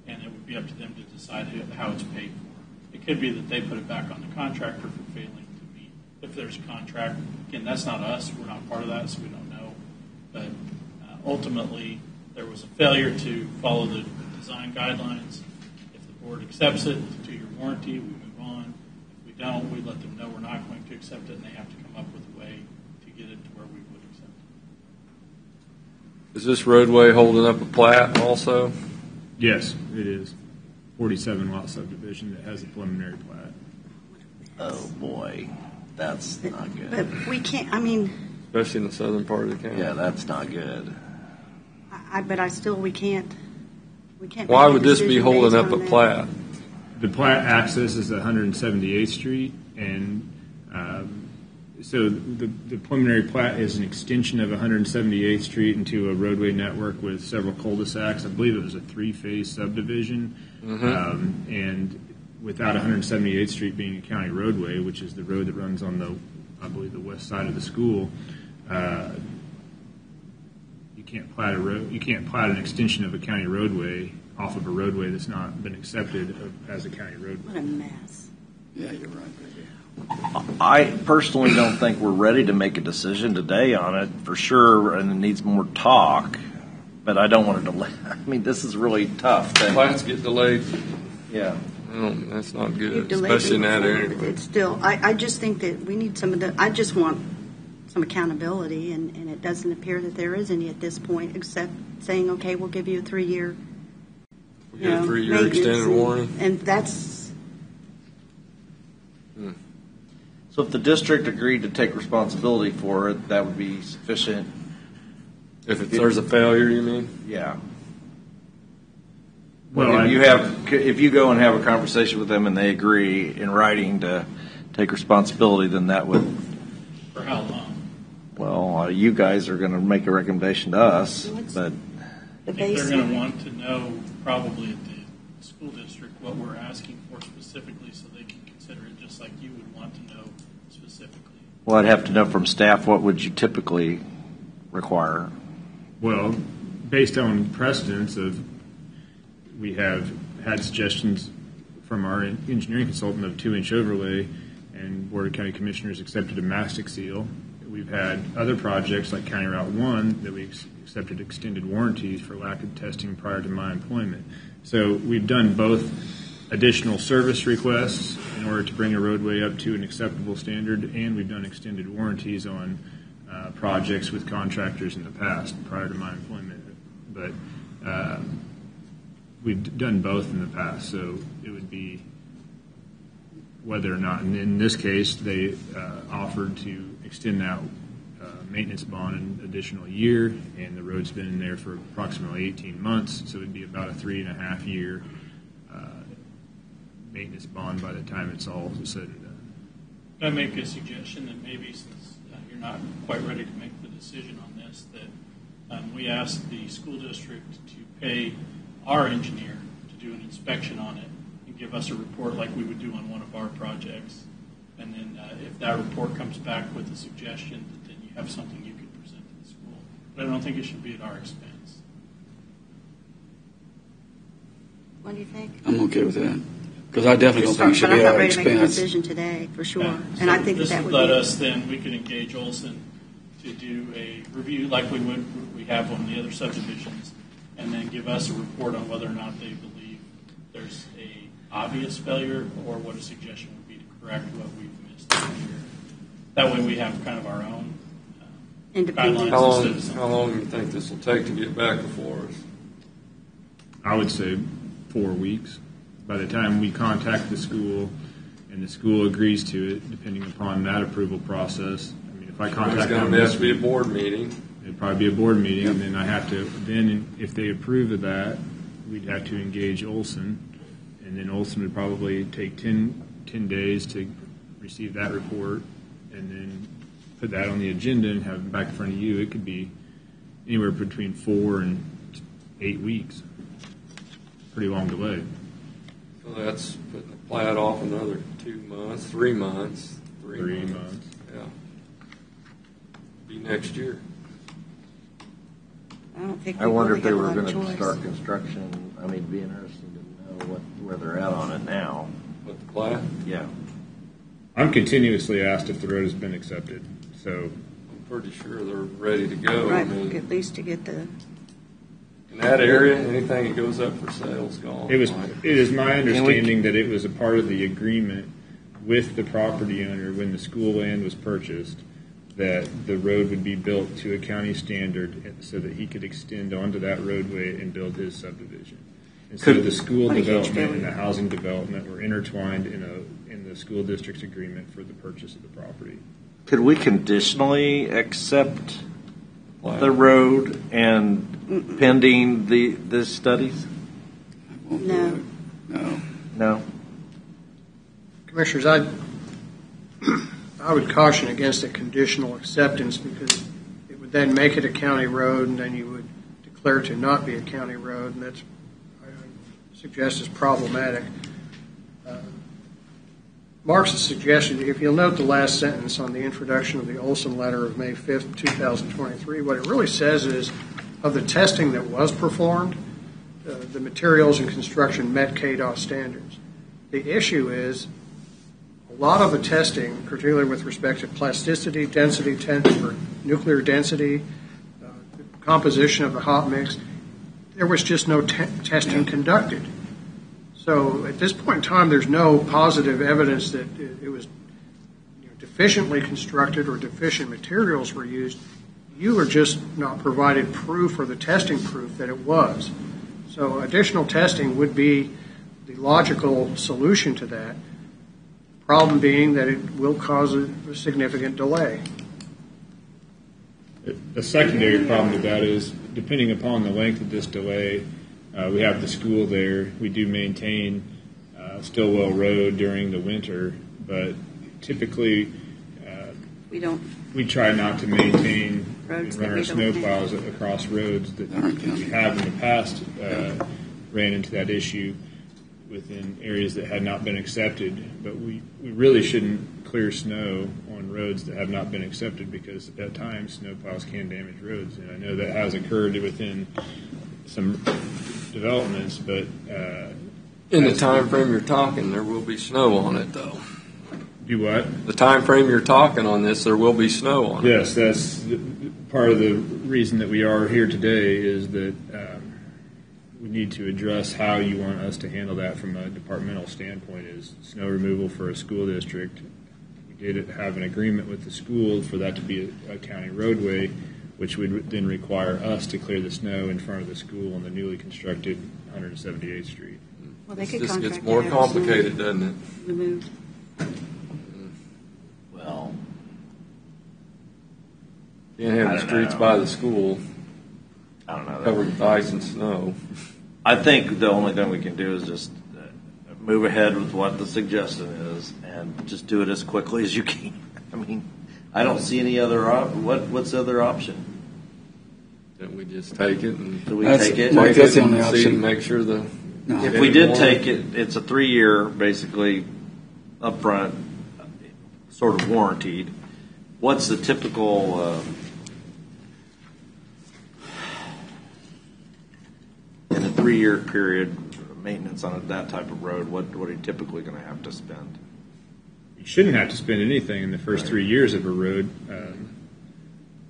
and it would be up to them to decide how it's paid for. It could be that they put it back on the contractor for failing to meet. If there's a contract, again, that's not us. We're not part of that, so we don't know. But ultimately, there was a failure to follow the design guidelines. If the board accepts it, it's a 2-year warranty, we move on. If we don't, we let them know we're not going to accept it, and they have to come up with a way to get it to where we would accept it. Is this roadway holding up a plat also? Yes, it is. 47 lot subdivision that has a preliminary plat. Oh boy, that's not good. But we can't, Especially in the southern part of the county. Yeah, that's not good. we can't. Why make a would this be decision holding based up on a that. plat? The plat accesses 178th Street, and so the preliminary plat is an extension of 178th Street into a roadway network with several cul-de-sacs. I believe it was a 3-phase subdivision, and without 178th Street being a county roadway, which is the road that runs on the west side of the school, you can't plat a road. You can't plat an extension of a county roadway off of a roadway that's not been accepted as a county roadway. What a mess. Yeah, you're right. I personally don't think we're ready to make a decision today on it for sure, and it needs more talk. But I don't want to delay. I mean, this is really tough. Plats get delayed. Yeah. That's not good, You've delayed especially in it that before, area. but it's still, I just think that we need some of the, I just want some accountability, and it doesn't appear that there is any at this point, except saying, okay, we'll give you a 3-year, We get a 3-year extended warranty. And that's, So if the district agreed to take responsibility for it, that would be sufficient. If there's a failure, you mean? Yeah. Well, If you go and have a conversation with them and they agree in writing to take responsibility, then that would, For how long? well, you guys are going to make a recommendation to us, but the I think they're going to baseline. want to know, probably at the school district, what we're asking for specifically so they can consider it, just like you would want to know specifically. well, I'd have to know from staff, what would you typically require? well, based on precedence of, we have had suggestions from our engineering consultant of 2-inch overlay, and Board of County Commissioners accepted a mastic seal. We've had other projects like County Route 1 that we accepted extended warranties for lack of testing prior to my employment. So we've done both additional service requests in order to bring a roadway up to an acceptable standard, and we've done extended warranties on projects with contractors in the past prior to my employment. But we've done both in the past, so it would be whether or not, and in this case, they offered to extend that maintenance bond an additional year, and the road's been in there for approximately 18 months, so it'd be about a 3.5-year maintenance bond by the time it's all said and done. Can I make a suggestion that maybe since you're not quite ready to make the decision on this, that we ask the school district to pay our engineer to do an inspection on it and give us a report like we would do on one of our projects. And then if that report comes back with a suggestion, then you have something you can present to the school. But I don't think it should be at our expense. What do you think? I'm okay with that. Because I definitely don't think it should But be I'm at not our ready to make a expense. decision today, for sure. Yeah. And I So think this that would would let be. us then, we could engage Olson to do a review like we have on the other subdivisions, and then give us a report on whether or not they believe there's a obvious failure or what a suggestion would be to correct what we've missed this year. That way we have kind of our own Independent. guidelines instead of How long do you think this will take to get back before us? I would say 4 weeks. By the time we contact the school and the school agrees to it, depending upon that approval process. I mean, if I It's contact going them to have this to be a week, board meeting. it'd probably be a board meeting, and then I have to, then if they approve of that, we'd have to engage Olson, and then Olson would probably take 10 days to receive that report, and then put that on the agenda and have it back in front of you. It could be anywhere between 4 and 8 weeks. Pretty long delay. So that's putting the plat off another 2 months, 3 months. 3 months. Yeah. Be next year. I don't think I we wonder really if they have a were lot of going to choice. start construction. I mean, it'd be interesting to know where they're at on it now. With the plat? Yeah. I'm continuously asked if the road has been accepted, so I'm pretty sure they're ready to go. I Right, mean, at least to get the, in that area, anything that goes up for sale is gone. it is my understanding that it was a part of the agreement with the property owner when the school land was purchased, that the road would be built to a county standard so that he could extend onto that roadway and build his subdivision. And so the school What a huge development and failure. the housing development were intertwined in the school district's agreement for the purchase of the property. Could we conditionally accept the road and pending the studies? no. No. No. Commissioners, I would caution against a conditional acceptance because it would then make it a county road, and then you would declare it to not be a county road, and that's, I suggest, is problematic. Mark's suggestion, if you'll note the last sentence on the introduction of the Olson letter of May 5th, 2023, what it really says is, of the testing that was performed, the materials and construction met KDOT standards. The issue is a lot of the testing, particularly with respect to plasticity, density, temperature, nuclear density, composition of the hot mix, there was just no testing conducted. So at this point in time, there's no positive evidence that it was deficiently constructed or deficient materials were used. You were just not provided proof or the testing proof that it was. So additional testing would be the logical solution to that. Problem being that it will cause a significant delay. The secondary problem to that is, depending upon the length of this delay, we have the school there. We do maintain Stillwell Road during the winter, but typically we try not to maintain and run our snowplows across roads that we have in the past ran into that issue within areas that had not been accepted. But we really shouldn't clear snow on roads that have not been accepted, because at times snowplows can damage roads. And I know that has occurred within some developments, but in the time frame you're talking, there will be snow on it, though. Do what? The time frame you're talking on this, there will be snow on it. Yes, that's part of the reason that we are here today, is that we need to address how you want us to handle that from a departmental standpoint. Is snow removal for a school district. We did have an agreement with the school for that to be a county roadway, which would then require us to clear the snow in front of the school on the newly constructed 178th Street. Well, they could This contract gets more to have complicated, snow doesn't it? removed. Well, Can't have the streets by the school I don't know. covered with ice and snow. I think the only thing we can do is just move ahead with what the suggestion is, and just do it as quickly as you can. I mean, I don't see any other what's the other option? Then we just take it and Do we take it? Mike, that's the only see, option. make sure the. If we did take it, it's a 3-year, basically, upfront, sort of warranted. What's the typical, in a 3-year period, maintenance on that type of road, what are you typically going to have to spend? You shouldn't have to spend anything in the first 3 years of a road.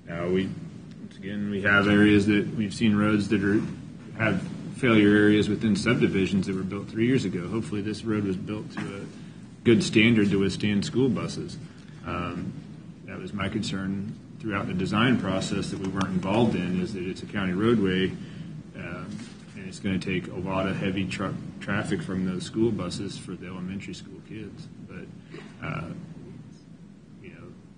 Now, once again, we have areas that we've seen roads that have failure areas within subdivisions that were built 3 years ago. Hopefully, this road was built to a good standard to withstand school buses. That was my concern throughout the design process that we weren't involved in, is that it's a county roadway, and it's going to take a lot of heavy traffic from those school buses for the elementary school kids. But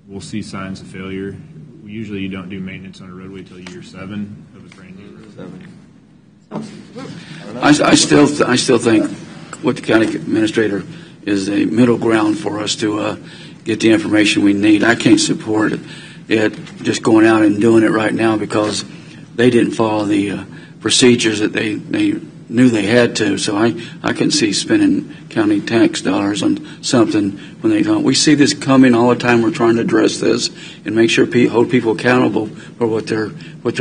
we'll see signs of failure. Usually, you don't do maintenance on a roadway until year 7 of a brand new road. I still think what the county administrator is a middle ground for us to get the information we need. I can't support it just going out and doing it right now because they didn't follow the procedures that they knew they had to. So I can see spending county tax dollars on something when they don't. We see this coming all the time. We're trying to address this and make sure hold people accountable for what they're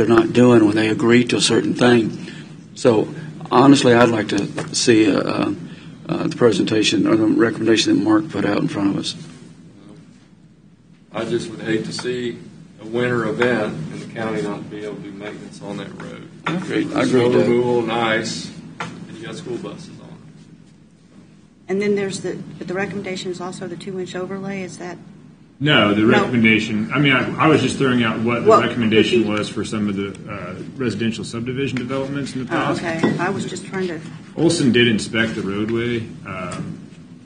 not doing when they agree to a certain thing. So honestly, I'd like to see the presentation or the recommendation that Mark put out in front of us. I just would hate to see a winter event and the county not be able to do maintenance on that road. I agree Snow with that. removal and ice, and you got school buses on it. And then there's the recommendation is also the 2-inch overlay. Is that? No, the recommendation, I mean, I was just throwing out what the Well, recommendation was for some of the residential subdivision developments in the past. Okay. I was just trying to. Olson did inspect the roadway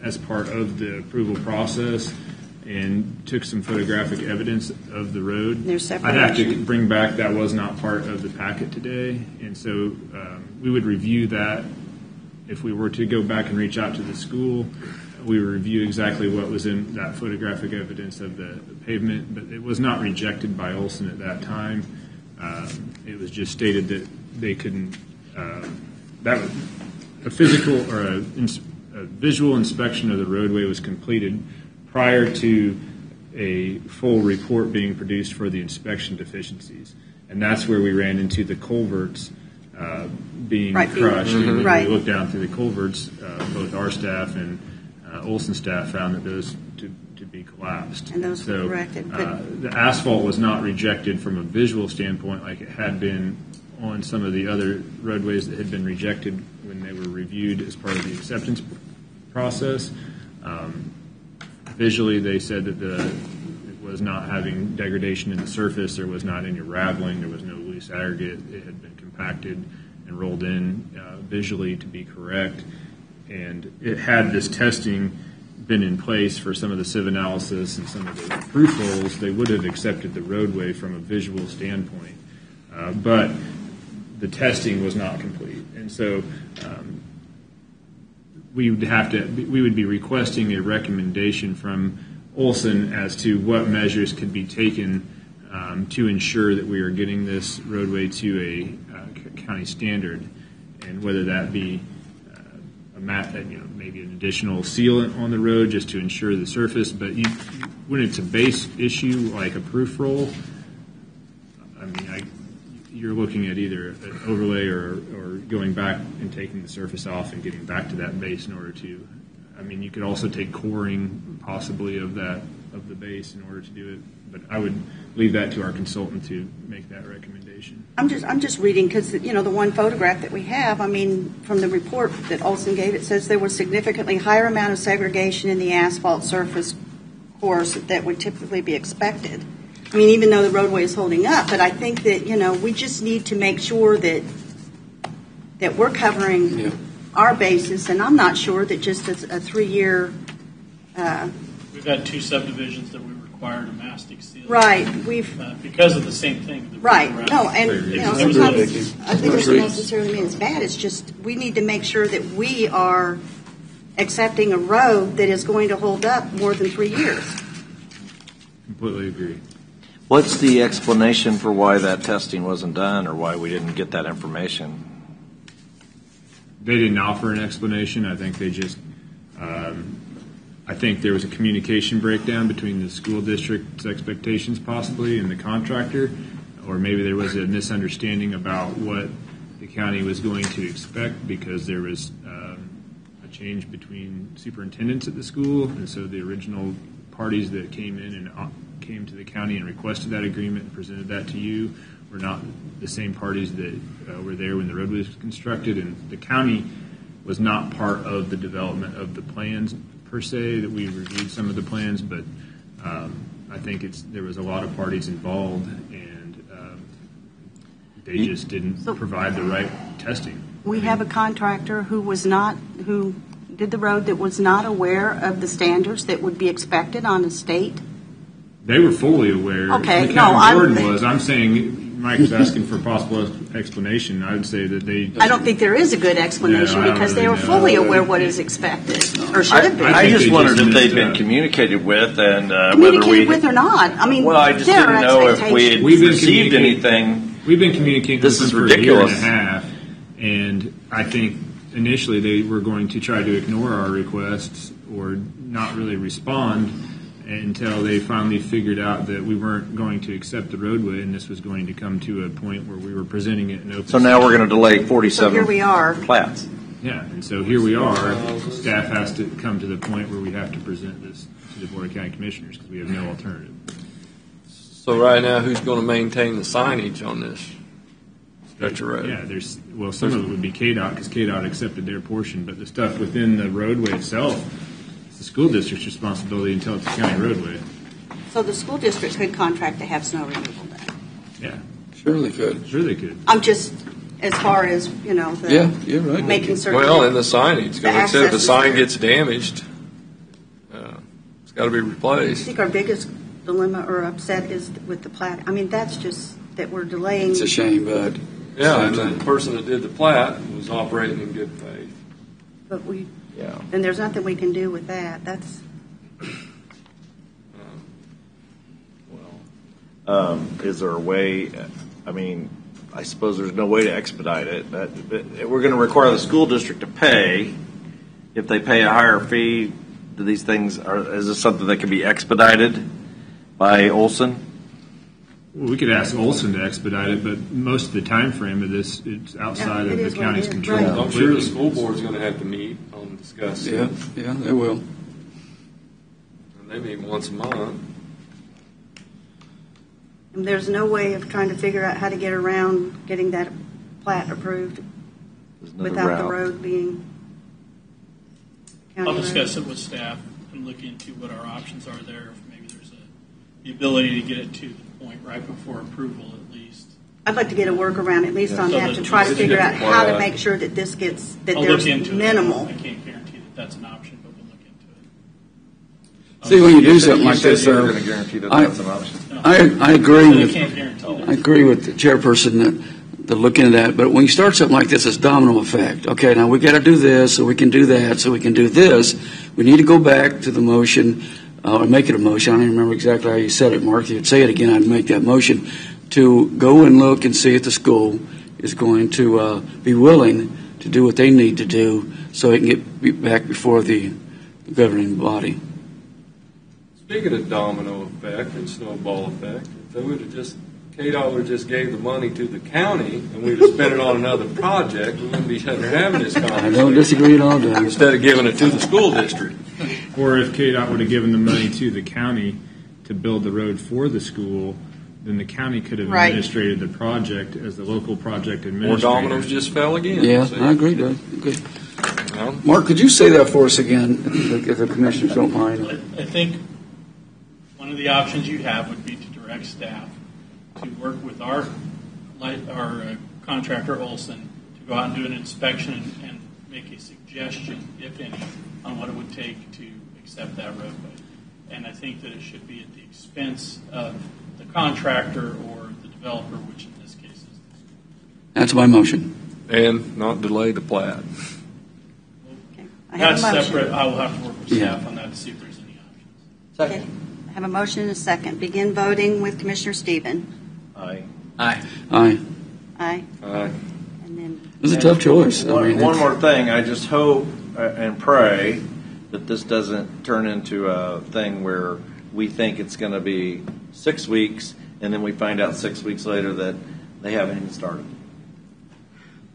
as part of the approval process and took some photographic evidence of the road. There's I'd have to separation. bring back, that was not part of the packet today, and so we would review that. If we were to go back and reach out to the school, we would review exactly what was in that photographic evidence of the pavement, but it was not rejected by Olson at that time. It was just stated that they couldn't, that a physical or a visual inspection of the roadway was completed prior to a full report being produced for the inspection deficiencies. And that's where we ran into the culverts being crushed. And when we looked down through the culverts, both our staff and Olson staff found that those to be collapsed. And those were corrected. The asphalt was not rejected from a visual standpoint like it had been on some of the other roadways that had been rejected when they were reviewed as part of the acceptance process. Visually, they said that it was not having degradation in the surface. There was not any raveling. There was no loose aggregate. It had been compacted and rolled in visually to be correct. And it had this testing been in place for some of the sieve analysis and some of the proof rolls, they would have accepted the roadway from a visual standpoint. But the testing was not complete. And so we would be requesting a recommendation from Olson as to what measures could be taken to ensure that we are getting this roadway to a county standard, and whether that be maybe an additional sealant on the road just to ensure the surface. But when it's a base issue like a proof roll, I mean, you're looking at either an overlay or going back and taking the surface off and getting back to that base in order to. I mean, you could also take coring possibly of the base in order to do it. But I would leave that to our consultant to make that recommendation. I'm just reading because the one photograph that we have, I mean, from the report that Olson gave, it says there was significantly higher amount of segregation in the asphalt surface course that would typically be expected. I mean, even though the roadway is holding up, but I think that we just need to make sure that we're covering our bases, and I'm not sure that just a 3-year. We've had 2 subdivisions that we required a mastic seal. Right, because of the same thing. Right. No, and sometimes I think it doesn't necessarily mean it's bad. It's just we need to make sure that we are accepting a road that is going to hold up more than 3 years. Completely agree. What's the explanation for why that testing wasn't done, or why we didn't get that information? They didn't offer an explanation. I think they just. I think there was a communication breakdown between the school district's expectations possibly and the contractor, or maybe there was a misunderstanding about what the county was going to expect because there was a change between superintendents at the school, and so the original parties that came in and came to the county and requested that agreement and presented that to you were not the same parties that were there when the road was constructed, and the county was not part of the development of the plans per se. That we reviewed some of the plans, but I think there was a lot of parties involved, and they just didn't provide the right testing. We have a contractor who did the road that was not aware of the standards that would be expected on a state. They were fully aware. Okay, the county board was. I'm saying Mike is asking for a possible explanation. I would say that they. I don't think there is a good explanation because they were fully aware what is expected or should have been. I just wondered if they'd been communicated with and communicated with or not. I mean, well, I just didn't know if we had received anything. We've been communicating with them for ridiculous. a year and a half, and I think initially they were going to try to ignore our requests or not really respond until they finally figured out that we weren't going to accept the roadway, and this was going to come to a point where we were presenting it in open. So now we're going to delay 47 here we are. plats. Yeah, and so here we are. Staff has to come to the point where we have to present this to the Board of County Commissioners because we have no alternative. So right now, who's going to maintain the signage on this stretch of road? Yeah, some of it would be KDOT because KDOT accepted their portion, but the stuff within the roadway itself, the school district's responsibility until it's a county roadway. So the school district could contract to have snow removal done. Yeah. Sure they could. Sure they could. I'm just, as far as, yeah, you're right. making certain. Well, and the signage, because like I said, if the sign gets damaged, it's got to be I replaced. think our biggest dilemma or upset is with the plat. I mean, that's just that we're delaying. It's a shame, but Yeah, and the person that did the plat was operating in good faith. But and there's nothing we can do with that. That's. Is there a way? I mean, I suppose there's no way to expedite it. But we're going to require the school district to pay. If they pay a higher fee, do these things? Is this something that can be expedited by Olson? Well, we could ask Olson to expedite it, but most of the time frame of this, it's outside of the county's control. Right. I'm sure the school board's going to have to meet and discuss it. Yeah, they will. And they meet once a month. And there's no way of trying to figure out how to get around getting that plat approved without the road being. County I'll road? discuss it with staff and look into what our options are there. If maybe there's the ability to get it to the point right before approval at least. I'd like to get a workaround at least on So that to that try to it's figure out how to different. make sure that this gets, that I'll there's look into minimal. it. I can't guarantee that that's an option, but we'll look into it. See, when you do something You like said this, you were though, going to guarantee that I- that's an option. I agree I with can't guarantee that. I agree with the chairperson that looking at that. But when you start something like this, it's domino effect. Okay, now we got to do this, so we can do that, so we can do this. We need to go back to the motion or make it a motion. I don't even remember exactly how you said it, Mark. If you'd say it again, I'd make that motion to go and look and see if the school is going to be willing to do what they need to do so it can get back before the governing body. Speaking of domino effect and snowball effect, if they would have just, KDOT would have just gave the money to the county and we'd have spent it on another project, we wouldn't be sitting here having this I don't conversation. disagree at all, Doug. Instead of giving it to the school district. Or if KDOT would have given the money to the county to build the road for the school, then the county could have Right. administrated the project as the local project More administrator. dominoes just fell again. Yeah, See? I agree, Doug. Okay. Well, Mark, could you say that for us again, if the commissioners don't mind? I think one of the options you have would be to direct staff to work with our contractor Olson to go out and do an inspection and make a suggestion, if any, on what it would take to accept that roadway. And I think that it should be at the expense of the contractor or the developer, which in this case is the school. That's my motion. and not delay the plat. Okay. I have That's a motion. separate. I will have to work with Yeah. staff on that to see if there's any options. Okay. I have a motion and a second. Begin voting with Commissioner Stephen. Aye. Aye. Aye. Aye. Aye. And then, It was a tough choice. I One, mean, one it's- more thing, I just hope and pray that this doesn't turn into a thing where we think it's going to be 6 weeks, and then we find out 6 weeks later that they haven't even started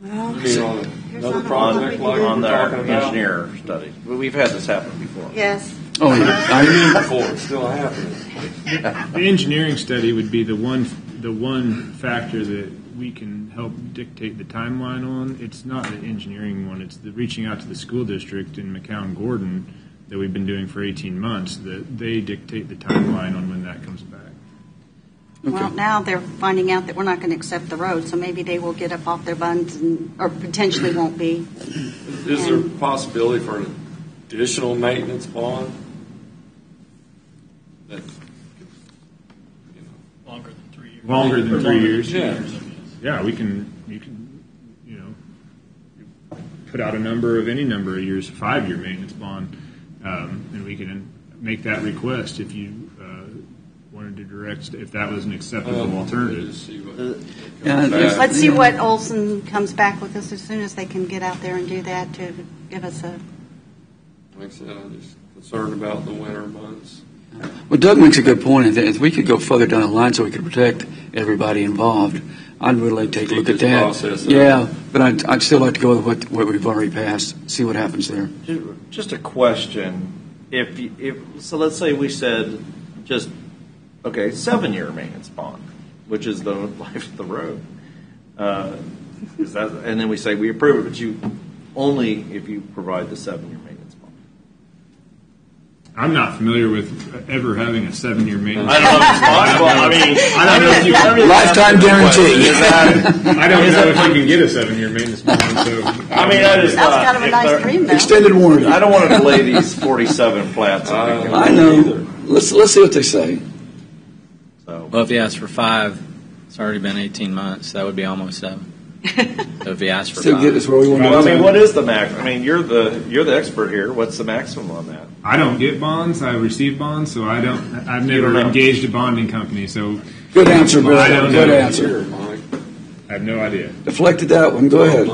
well, You mean on here's another not a lot we project can like do. we're on their talking about? engineer study. We've had this happen before. Yes. Oh, yeah. I, Before it's still happening. The engineering study would be the one factor that we can help dictate the timeline on. It's not the engineering one, it's the reaching out to the school district in McCown-Gordon that we've been doing for 18 months, that they dictate the timeline on when that comes back. Well, now they're finding out that we're not going to accept the road, so maybe they will get up off their buns and, or potentially won't be. Is there a possibility for an additional maintenance bond? That, you know, Longer than 3 years. Longer than Or 3 longer years. than 2 Yeah. years, I guess. Yeah, you can, put out a number of any number of years, 5-year maintenance bond, and we can make that request if you wanted to direct, if that was an acceptable alternative. just see what Yeah, comes back. Let's see what Olson comes back with us as soon as they can get out there and do that to give us a. Like I said, I'm just concerned about the winter months. well, Doug makes a good point. If we could go further down the line so we could protect everybody involved, I'd really like to take a look at Speed this that. process up. Yeah, but I'd still like to go with what we've already passed, see what happens there. Just a question. So let's say we said just, 7-year maintenance bond, which is the life of the road. And then we say we approve it, but you only if you provide the 7-year maintenance bond. I'm not familiar with ever having a 7-year maintenance. I don't know if it's possible. I mean, I don't know if you can, Lifetime guarantee. Is that? I don't know if you can get a 7-year maintenance bond. So I mean, I just That's thought kind of a if nice they're- dream, though. Extended warranty. I don't want to delay these 47 plats. I know. Let's see what they say. So, Well, if you ask for 5, it's already been 18 months. That would be almost 7. So if you ask for Still 5. get us where we want well, to I mean, go. what is the max? I mean, you're the expert here. What's the maximum on that? I don't get bonds. I receive bonds, so I've don't never know. engaged a bonding company, so Good answer, Bill. I don't Good know. answer. Here, Mike. I have no idea. Deflected that one. Go ahead.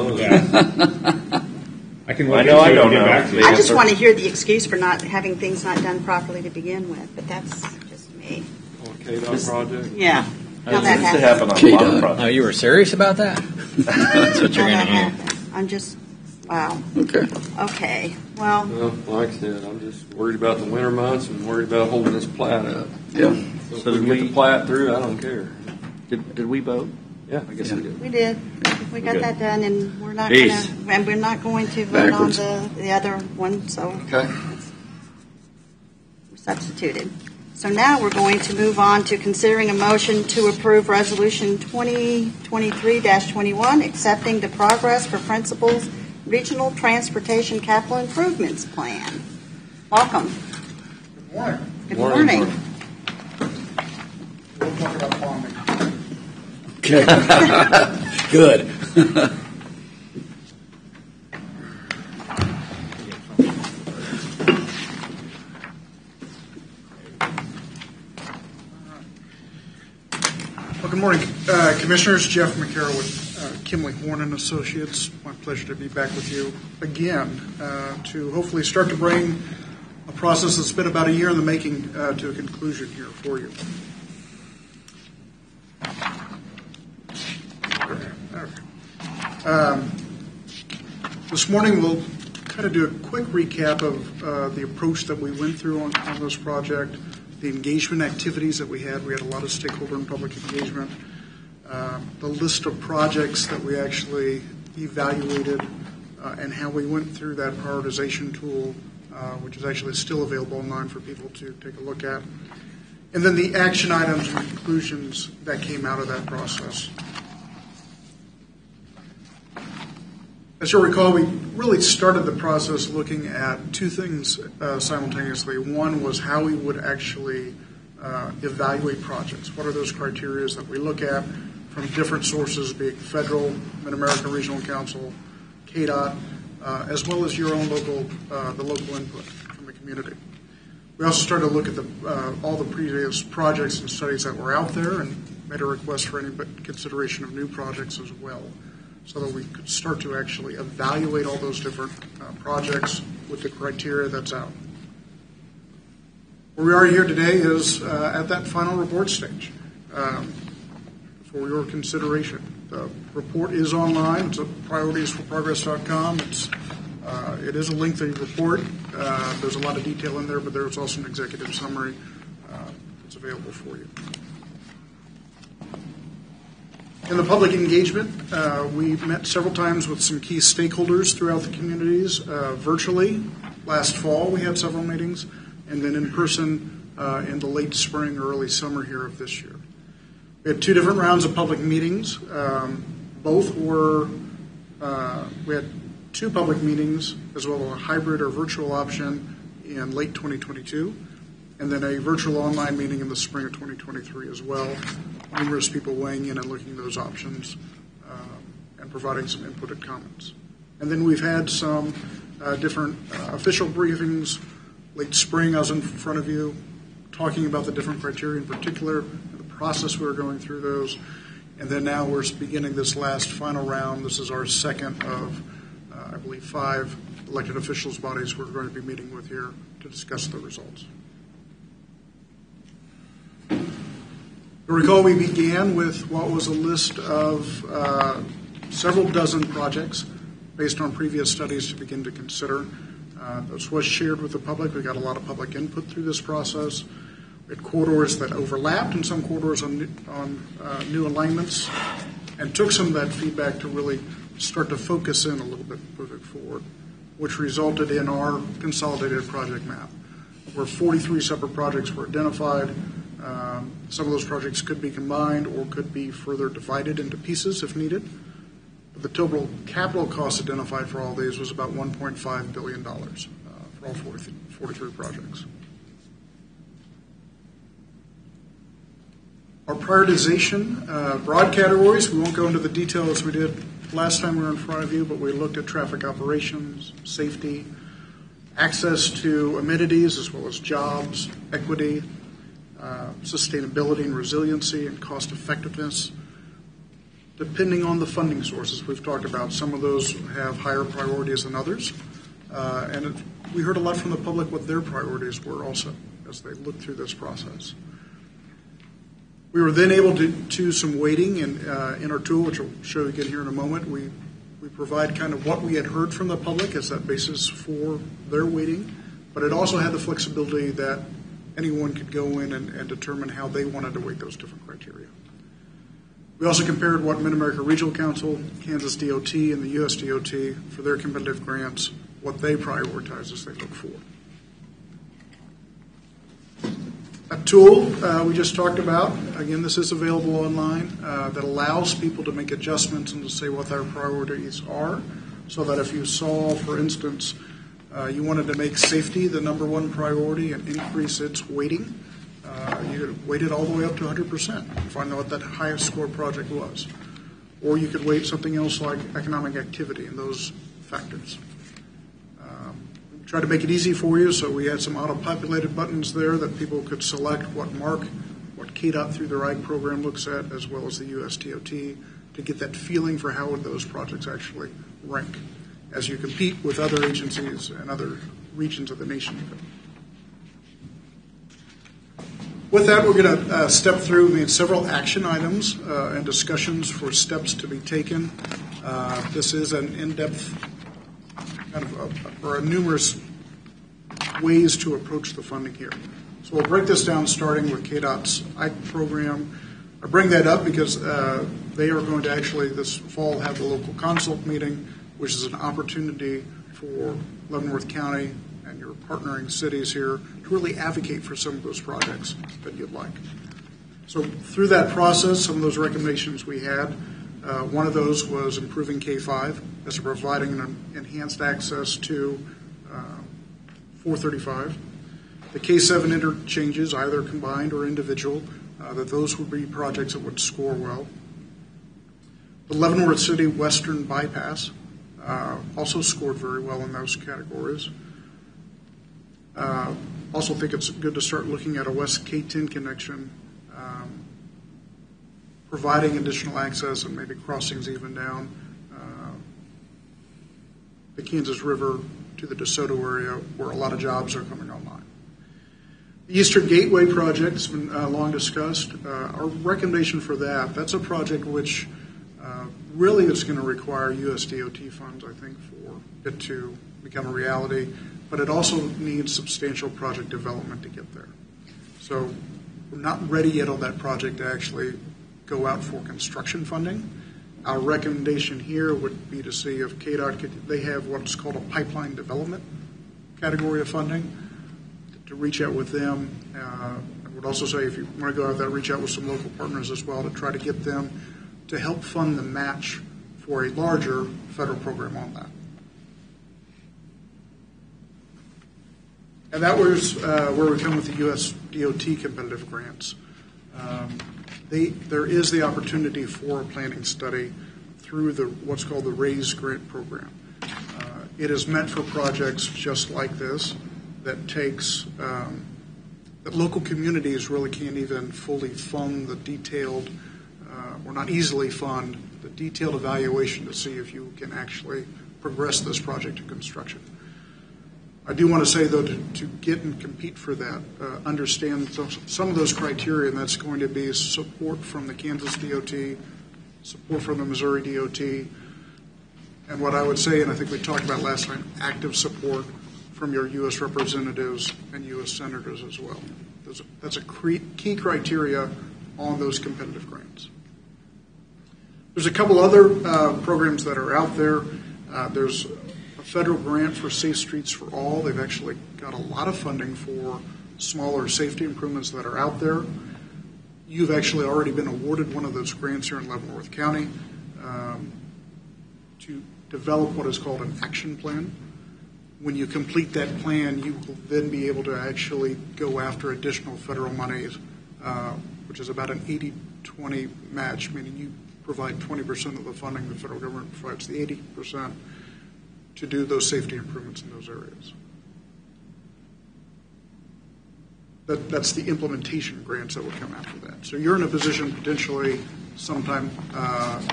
I can look I know into I it don't and get know. back to you. I just answer. want to hear the excuse for not having things not done properly to begin with, but that's just me. KDOT project? Yeah. How This that used to happens. happen on a lot of KDOT. projects. Oh, you were serious about that? That's what you're How going to that hear. happens. I'm just, wow. Okay. Okay. Well, Well, like I said, I'm just worried about the winter months and worried about holding this plat up. Yeah. So if So we did can get we- the plat through, I don't care. Did we vote? Yeah, I guess we did. We did. We got Okay. that done, and we're not Peace. going to vote on Backwards. the other one. So Okay. we're substituted. So now we're going to move on to considering a motion to approve Resolution 2023-21, accepting the Progress for Principles Regional Transportation Capital Improvements Plan. Welcome. Good morning. Good morning. We'll talk about farming. Okay. Good. Well, good morning, Commissioners. Jeff McCarroll with Kimley Horn and Associates. My pleasure to be back with you again to hopefully start to bring a process that's been about a year in the making to a conclusion here for you. This morning we'll kind of do a quick recap of the approach that we went through on this project, the engagement activities that we had. We had a lot of stakeholder and public engagement, the list of projects that we actually evaluated, and how we went through that prioritization tool, which is actually still available online for people to take a look at, and then the action items and conclusions that came out of that process. As you'll recall, we really started the process looking at two things simultaneously. One was how we would actually evaluate projects. What are those criteria that we look at from different sources, be it federal, Mid-America Regional Council, KDOT, as well as your own local, the local input from the community. We also started to look at all the previous projects and studies that were out there and made a request for any consideration of new projects as well, so that we could start to actually evaluate all those different projects with the criteria that's out. Where we are here today is at that final report stage for your consideration. The report is online. It's at prioritiesforprogress.com. It is a lengthy report. There's a lot of detail in there, but there's also an executive summary that's available for you. In the public engagement, we met several times with some key stakeholders throughout the communities virtually. Last fall, we had several meetings, and then in person in the late spring or early summer here of this year. We had two different rounds of public meetings. Both were, we had two public meetings, as well as a hybrid or virtual option in late 2022, and then a virtual online meeting in the spring of 2023 as well. Numerous people weighing in and looking at those options and providing some input and comments. And then we've had some different official briefings. Late spring, I was in front of you talking about the different criteria in particular, and the process we were going through those. And then now we're beginning this last final round. This is our second of, I believe, 5 elected officials bodies we're going to be meeting with here to discuss the results. You'll recall we began with what was a list of several dozen projects based on previous studies to begin to consider. This was shared with the public. We got a lot of public input through this process. We had corridors that overlapped and some corridors on new alignments, and took some of that feedback to really start to focus in a little bit moving forward, which resulted in our consolidated project map, where 43 separate projects were identified. Some of those projects could be combined or could be further divided into pieces if needed. But the total capital cost identified for all these was about $1.5 billion for all 43 projects. Our prioritization, broad categories, we won't go into the detail as we did last time we were in front of you, but we looked at traffic operations, safety, access to amenities as well as jobs, equity, sustainability and resiliency, and cost effectiveness. Depending on the funding sources we've talked about, some of those have higher priorities than others. We heard a lot from the public what their priorities were also as they looked through this process. We were then able to do some weighting in our tool, which I'll show you again here in a moment. We provide kind of what we had heard from the public as that basis for their weighting, but it also had the flexibility that anyone could go in and determine how they wanted to weight those different criteria. We also compared what Mid-America Regional Council, Kansas DOT, and the U.S. DOT for their competitive grants, what they prioritize as they look forward. A tool we just talked about, again, this is available online, that allows people to make adjustments and to say what their priorities are, so that if you saw, for instance, you wanted to make safety the number one priority and increase its weighting, you could weight it all the way up to 100% and find out what that highest score project was. Or you could weight something else like economic activity and those factors. Try to make it easy for you, so we had some auto-populated buttons there that people could select what mark, what KDOT through their IGE program looks at, as well as the US DOT, to get that feeling for how those projects actually rank as you compete with other agencies and other regions of the nation. With that, we're going to step through. We had several action items and discussions for steps to be taken. This is an in-depth kind of or numerous ways to approach the funding here. So we'll break this down starting with KDOT's IGE program. I bring that up because they are going to actually this fall have the local consult meeting, which is an opportunity for Leavenworth County and your partnering cities here to really advocate for some of those projects that you'd like. So through that process, some of those recommendations we had, one of those was improving K5 as providing an enhanced access to 435. The K7 interchanges, either combined or individual, that those would be projects that would score well. The Leavenworth City Western Bypass also scored very well in those categories. Also think it's good to start looking at a West K10 connection, providing additional access and maybe crossings even down the Kansas River to the DeSoto area where a lot of jobs are coming online. The Eastern Gateway project's been long discussed. Our recommendation for that's a project which really is going to require U.S. DOT funds, I think, for it to become a reality, but it also needs substantial project development to get there. So we're not ready yet on that project to actually go out for construction funding. Our recommendation here would be to see if KDOT they have what's called a pipeline development category of funding, to reach out with them. I would also say if you want to go out there, reach out with some local partners as well to try to get them to help fund the match for a larger federal program on that. And that was where we come with the U.S. DOT competitive grants. There is the opportunity for a planning study through what's called the RAISE grant program. It is meant for projects just like this that takes that local communities really can't even fully fund the detailed, or not easily fund the detailed evaluation to see if you can actually progress this project to construction. I do want to say, though, to get and compete for that, understand some of those criteria, and that's going to be support from the Kansas DOT, support from the Missouri DOT, and what I would say, and I think we talked about last time, active support from your U.S. representatives and U.S. senators as well. That's a key criteria on those competitive grants. There's a couple other programs that are out there. There's a federal grant for Safe Streets for All. They've actually got a lot of funding for smaller safety improvements that are out there. You've actually already been awarded one of those grants here in Leavenworth County to develop what is called an action plan. When you complete that plan, you will then be able to actually go after additional federal monies, which is about an 80-20 match, meaning you provide 20% of the funding, the federal government provides the 80%. To do those safety improvements in those areas. That's the implementation grants that would come after that. So you're in a position potentially sometime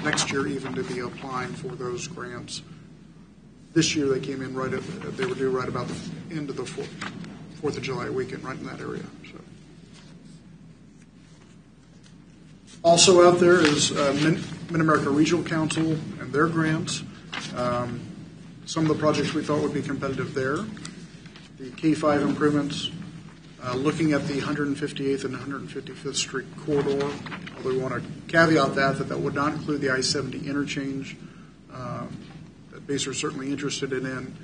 next year even to be applying for those grants. This year they came in they were due right about the end of the 4th of July weekend, right in that area. So. Also out there is Mid-America Regional Council and their grants. Some of the projects we thought would be competitive there. The K5 improvements, looking at the 158th and 155th Street corridor. Although we want to caveat that would not include the I-70 interchange that BACER is certainly interested in.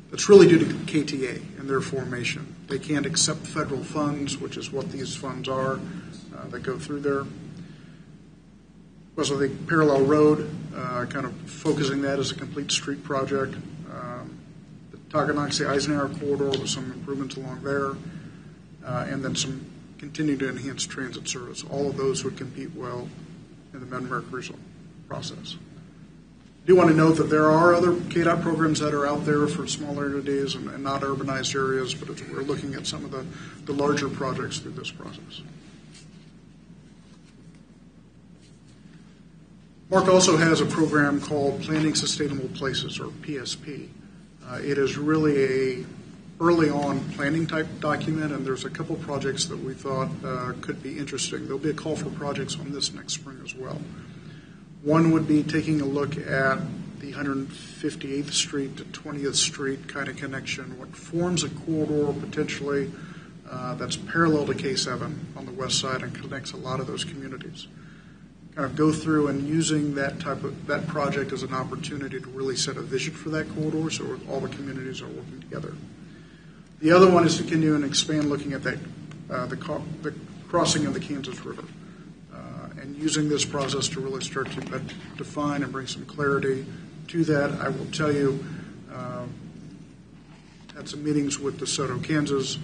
That's really due to KTA and their formation. They can't accept federal funds, which is what these funds are that go through there. Also, the parallel road, kind of focusing that as a complete street project. The Tonganoxie-Eisenhower corridor with some improvements along there, and then some continue to enhance transit service. All of those would compete well in the Mid-America process. I do want to note that there are other KDOT programs that are out there for smaller entities and not urbanized areas, but we're looking at some of the larger projects through this process. Mark also has a program called Planning Sustainable Places, or PSP. It is really a early on planning type document, and there's a couple projects that we thought could be interesting. There'll be a call for projects on this next spring as well. One would be taking a look at the 158th Street to 20th Street kind of connection, what forms a corridor potentially that's parallel to K7 on the west side and connects a lot of those communities. Kind of go through and using that project as an opportunity to really set a vision for that corridor so all the communities are working together. The other one is to continue and expand looking at that the crossing of the Kansas River. And using this process to really start to define and bring some clarity to that. I will tell you, had some meetings with DeSoto, Kansas.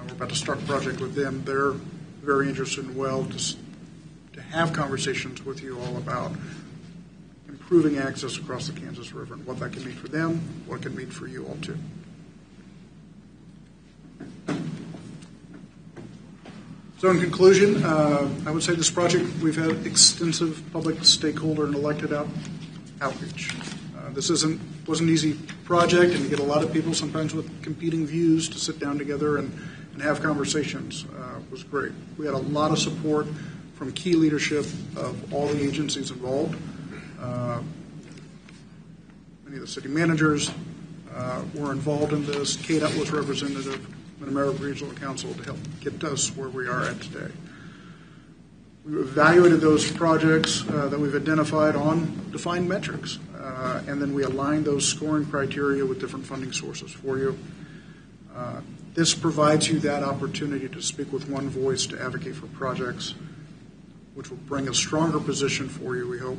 We're about to start a project with them. They're very interested and well to have conversations with you all about improving access across the Kansas River and what that can mean for them, what it can mean for you all too. So in conclusion, I would say this project, we've had extensive public stakeholder and elected outreach. This was an easy project, and you get a lot of people sometimes with competing views to sit down together and have conversations. It was great. We had a lot of support from key leadership of all the agencies involved. Many of the city managers were involved in this. KDOT was representative. Mid-America Regional Council to help get us where we are at today. We evaluated those projects that we've identified on defined metrics, and then we aligned those scoring criteria with different funding sources for you. This provides you that opportunity to speak with one voice to advocate for projects, which will bring a stronger position for you, we hope,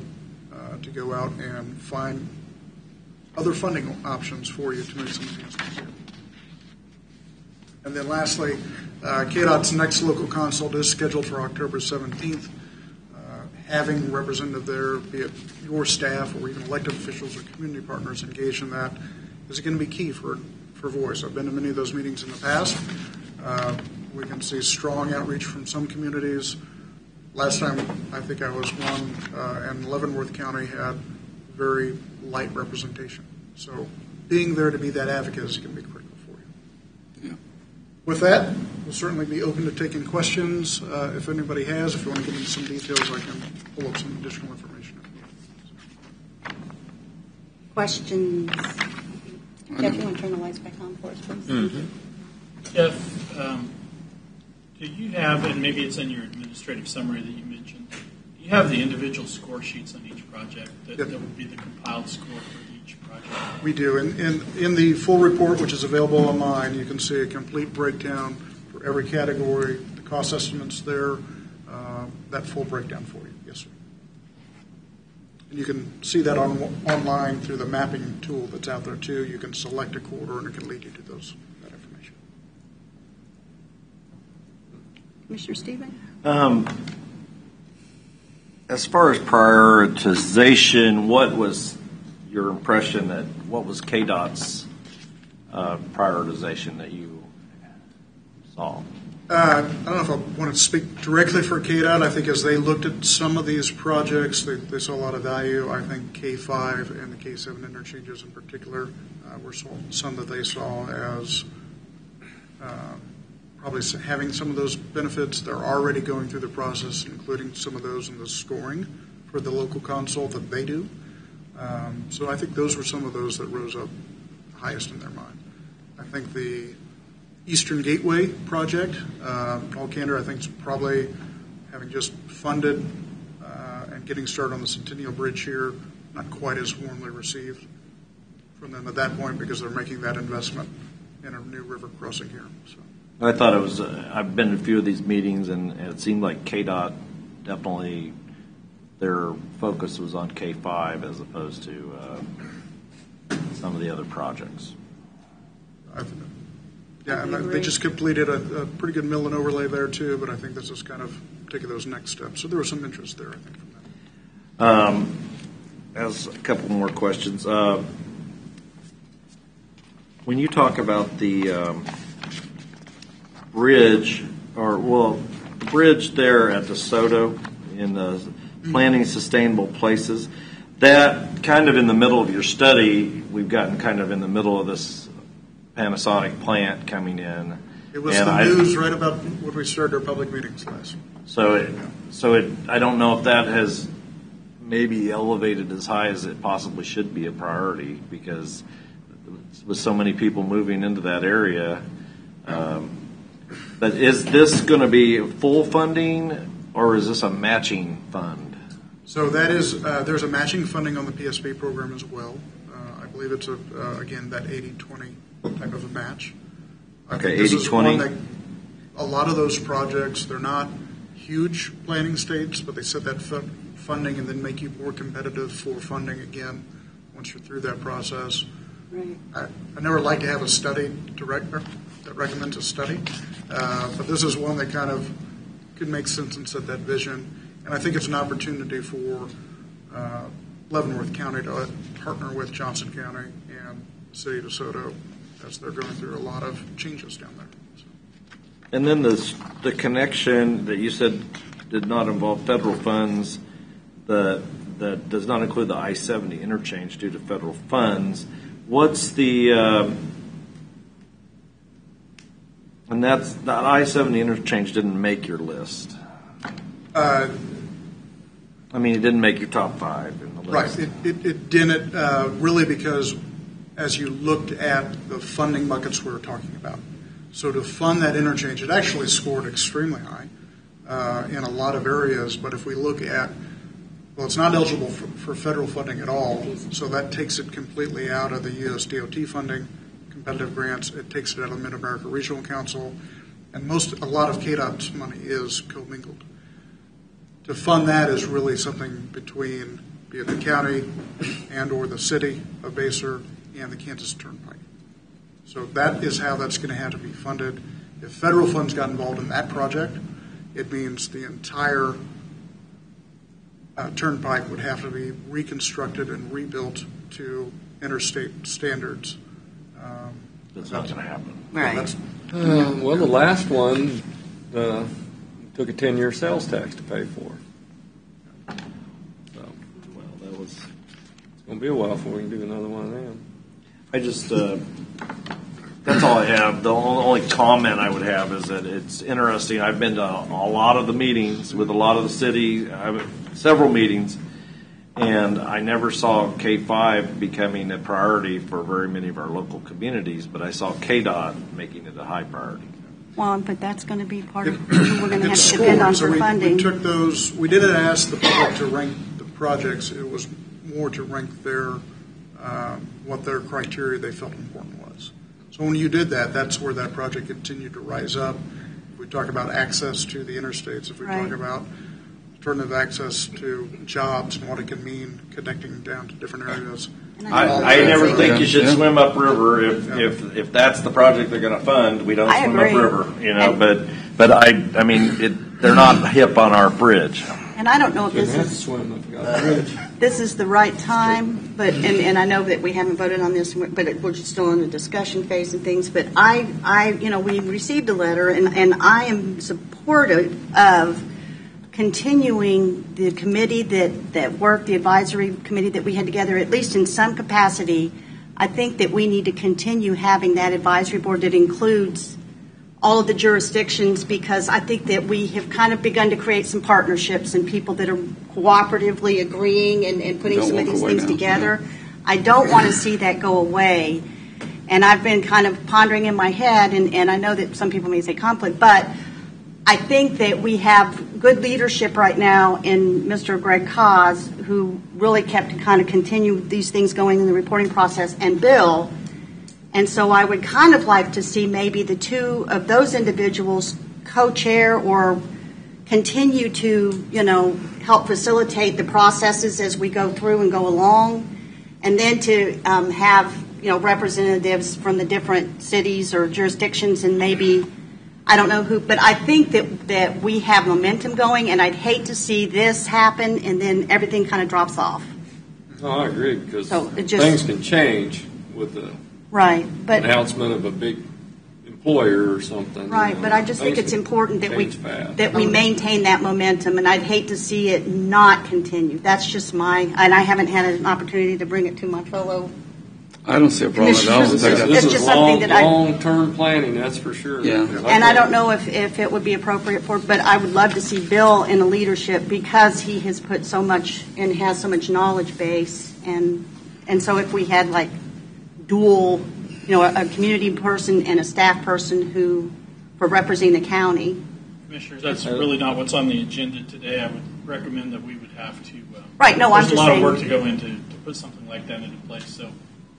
to go out and find other funding options for you to make some enhancements here. And then lastly, KDOT's next local consult is scheduled for October 17th. Having a representative there, be it your staff or even elected officials or community partners engaged in that, is going to be key for voice. I've been to many of those meetings in the past. We can see strong outreach from some communities. Last time, I think I was one, and Leavenworth County had very light representation. So being there to be that advocate is going to be critical. With that, we'll certainly be open to taking questions if anybody has. If you want to give me some details, I can pull up some additional information. Questions? Jeff, you want to turn the lights back on for us, please? Mm-hmm. Jeff, do you have, and maybe it's in your administrative summary that you mentioned, do you have the individual score sheets on each project that would be the compiled score for each project? We do. In the full report, which is available online, you can see a complete breakdown for every category, the cost estimates there, that full breakdown for you. Yes, sir. And you can see that online through the mapping tool that's out there, too. You can select a corridor, and it can lead you to that information. Commissioner Stephen? As far as prioritization, what was your impression what was KDOT's prioritization that you saw? I don't know if I want to speak directly for KDOT. I think as they looked at some of these projects, they saw a lot of value. I think K5 and the K7 interchanges in particular were some that they saw as probably having some of those benefits. They're already going through the process, including some of those in the scoring for the local consult that they do. So I think those were some of those that rose up highest in their mind. I think the Eastern Gateway project. All candor, I think, is probably having just funded and getting started on the Centennial Bridge here, not quite as warmly received from them at that point because they're making that investment in a new river crossing here. So. I thought it was. I've been to a few of these meetings, and it seemed like KDOT definitely their focus was on K5 as opposed to some of the other projects. Yeah, and they just completed a pretty good mill and overlay there too, but I think this is kind of taking those next steps. So there was some interest there, I think, from them. As a couple more questions. When you talk about the bridge, bridge there at DeSoto in the planning sustainable places, that kind of in the middle of your study, we've gotten kind of in the middle of this Panasonic plant coming in. It was the news right about when we started our public meetings last. So I don't know if that has maybe elevated as high as it possibly should be a priority because with so many people moving into that area. But is this going to be full funding or is this a matching fund? So that is, there's a matching funding on the PSP program as well. I believe it's, again, that 80-20 type of a match. Okay, 80-20. A lot of those projects, they're not huge planning states, but they set that funding and then make you more competitive for funding again once you're through that process. Right. I never like to have a study that recommends a study, but this is one that kind of could make sense and set that vision. And I think it's an opportunity for Leavenworth County to partner with Johnson County and the city of DeSoto as they're going through a lot of changes down there. So. And then the connection that you said did not involve federal funds, that does not include the I-70 interchange due to federal funds. What's the and that I-70 interchange didn't make your list. I mean, it didn't make your top 5 in the list. Right. It didn't really because as you looked at the funding buckets we were talking about. So to fund that interchange, it actually scored extremely high in a lot of areas. But if we look at, well, it's not eligible for federal funding at all. So that takes it completely out of the U.S. DOT funding, competitive grants. It takes it out of the Mid-America Regional Council. And a lot of KDOT's money is commingled. To fund that is really something between be it the county and or the city of Basehor and the Kansas Turnpike. So that is how that's going to have to be funded. If federal funds got involved in that project, it means the entire turnpike would have to be reconstructed and rebuilt to interstate standards. That's not going to happen. Right. Well, the last one took a 10-year sales tax to pay for. So, well, it's going to be a while before we can do another one of them. I just, that's all I have. The only comment I would have is that it's interesting. I've been to a lot of the meetings with a lot of the city, several meetings, and I never saw K5 becoming a priority for very many of our local communities, but I saw KDOT making it a high priority. Well, but that's going to be part of we're going to have to depend on for funding. We took those. We didn't ask the public to rank the projects. It was more to rank their what their criteria they felt important was. So when you did that, that's where that project continued to rise up. If we talk about access to the interstates, if we talk about alternative access to jobs and what it can mean connecting down to different areas. I never think you should swim upriver if that's the project they're going to fund. We don't swim upriver, you know. But I mean, they're not hip on our bridge. And I don't know if this is the right time, but and I know that we haven't voted on this, but we're still in the discussion phase and things. But we received a letter, and I am supportive of continuing the committee that worked, the advisory committee that we had together, at least in some capacity. I think that we need to continue having that advisory board that includes all of the jurisdictions, because I think that we have kind of begun to create some partnerships and people that are cooperatively agreeing and putting some of these things together. I don't want to see that go away. And I've been kind of pondering in my head, and I know that some people may say conflict, but I think that we have good leadership right now in Mr. Greg Cause, who really kept to kind of continue these things going in the reporting process, and Bill. And so I would kind of like to see maybe the two of those individuals co-chair or continue to, help facilitate the processes as we go through and go along, and then to have, representatives from the different cities or jurisdictions, and maybe, I don't know who, but I think that we have momentum going, and I'd hate to see this happen and then everything kind of drops off. No, I agree, because things can change with the but announcement of a big employer or something. Right, but I just think it's important that we maintain that momentum, and I'd hate to see it not continue. That's just and I haven't had an opportunity to bring it to my fellow. I don't see a problem at all. This is long-term planning, that's for sure. Yeah. And I don't know if it would be appropriate but I would love to see Bill in a leadership, because he has put so much and has so much knowledge base, and so if we had like dual, a community person and a staff person for representing the county. Commissioners, that's really not what's on the agenda today. I would recommend that we would have to. Right. No, I'm just saying. There's a lot of work to go into to put something like that into place. So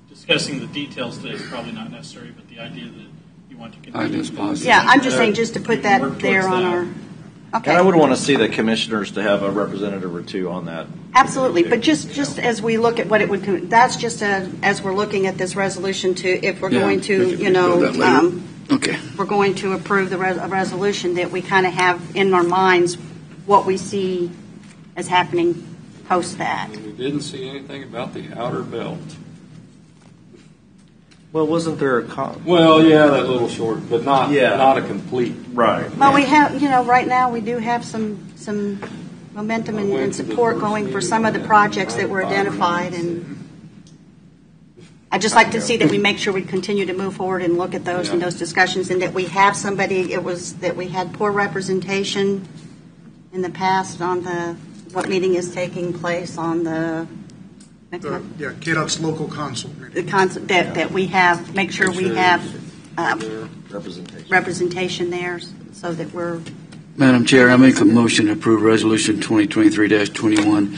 discussing the details today is probably not necessary, but the idea that you want to continue. Yeah, I'm just saying just to put that there on our. Okay. And I would want to see the commissioners to have a representative or two on that. Absolutely, but just as we look at what it would, that's just as we're looking at this resolution if we're going to, we're going to approve the resolution, that we kind of have in our minds what we see as happening post that. We didn't see anything about the outer belt. Well, wasn't there Well, yeah, that little short, but not a complete. Right. Well, we have, right now we do have some momentum and support going for some of the projects that were identified, and I'd just like to see that we make sure we continue to move forward and look at those and those discussions, and that we have somebody. That we had poor representation in the past on what meeting is taking place on the. KDOT's local consult meeting. The consult that we have, make sure we have representation there, so that we're. Madam Chair, I make a motion to approve Resolution 2023-21,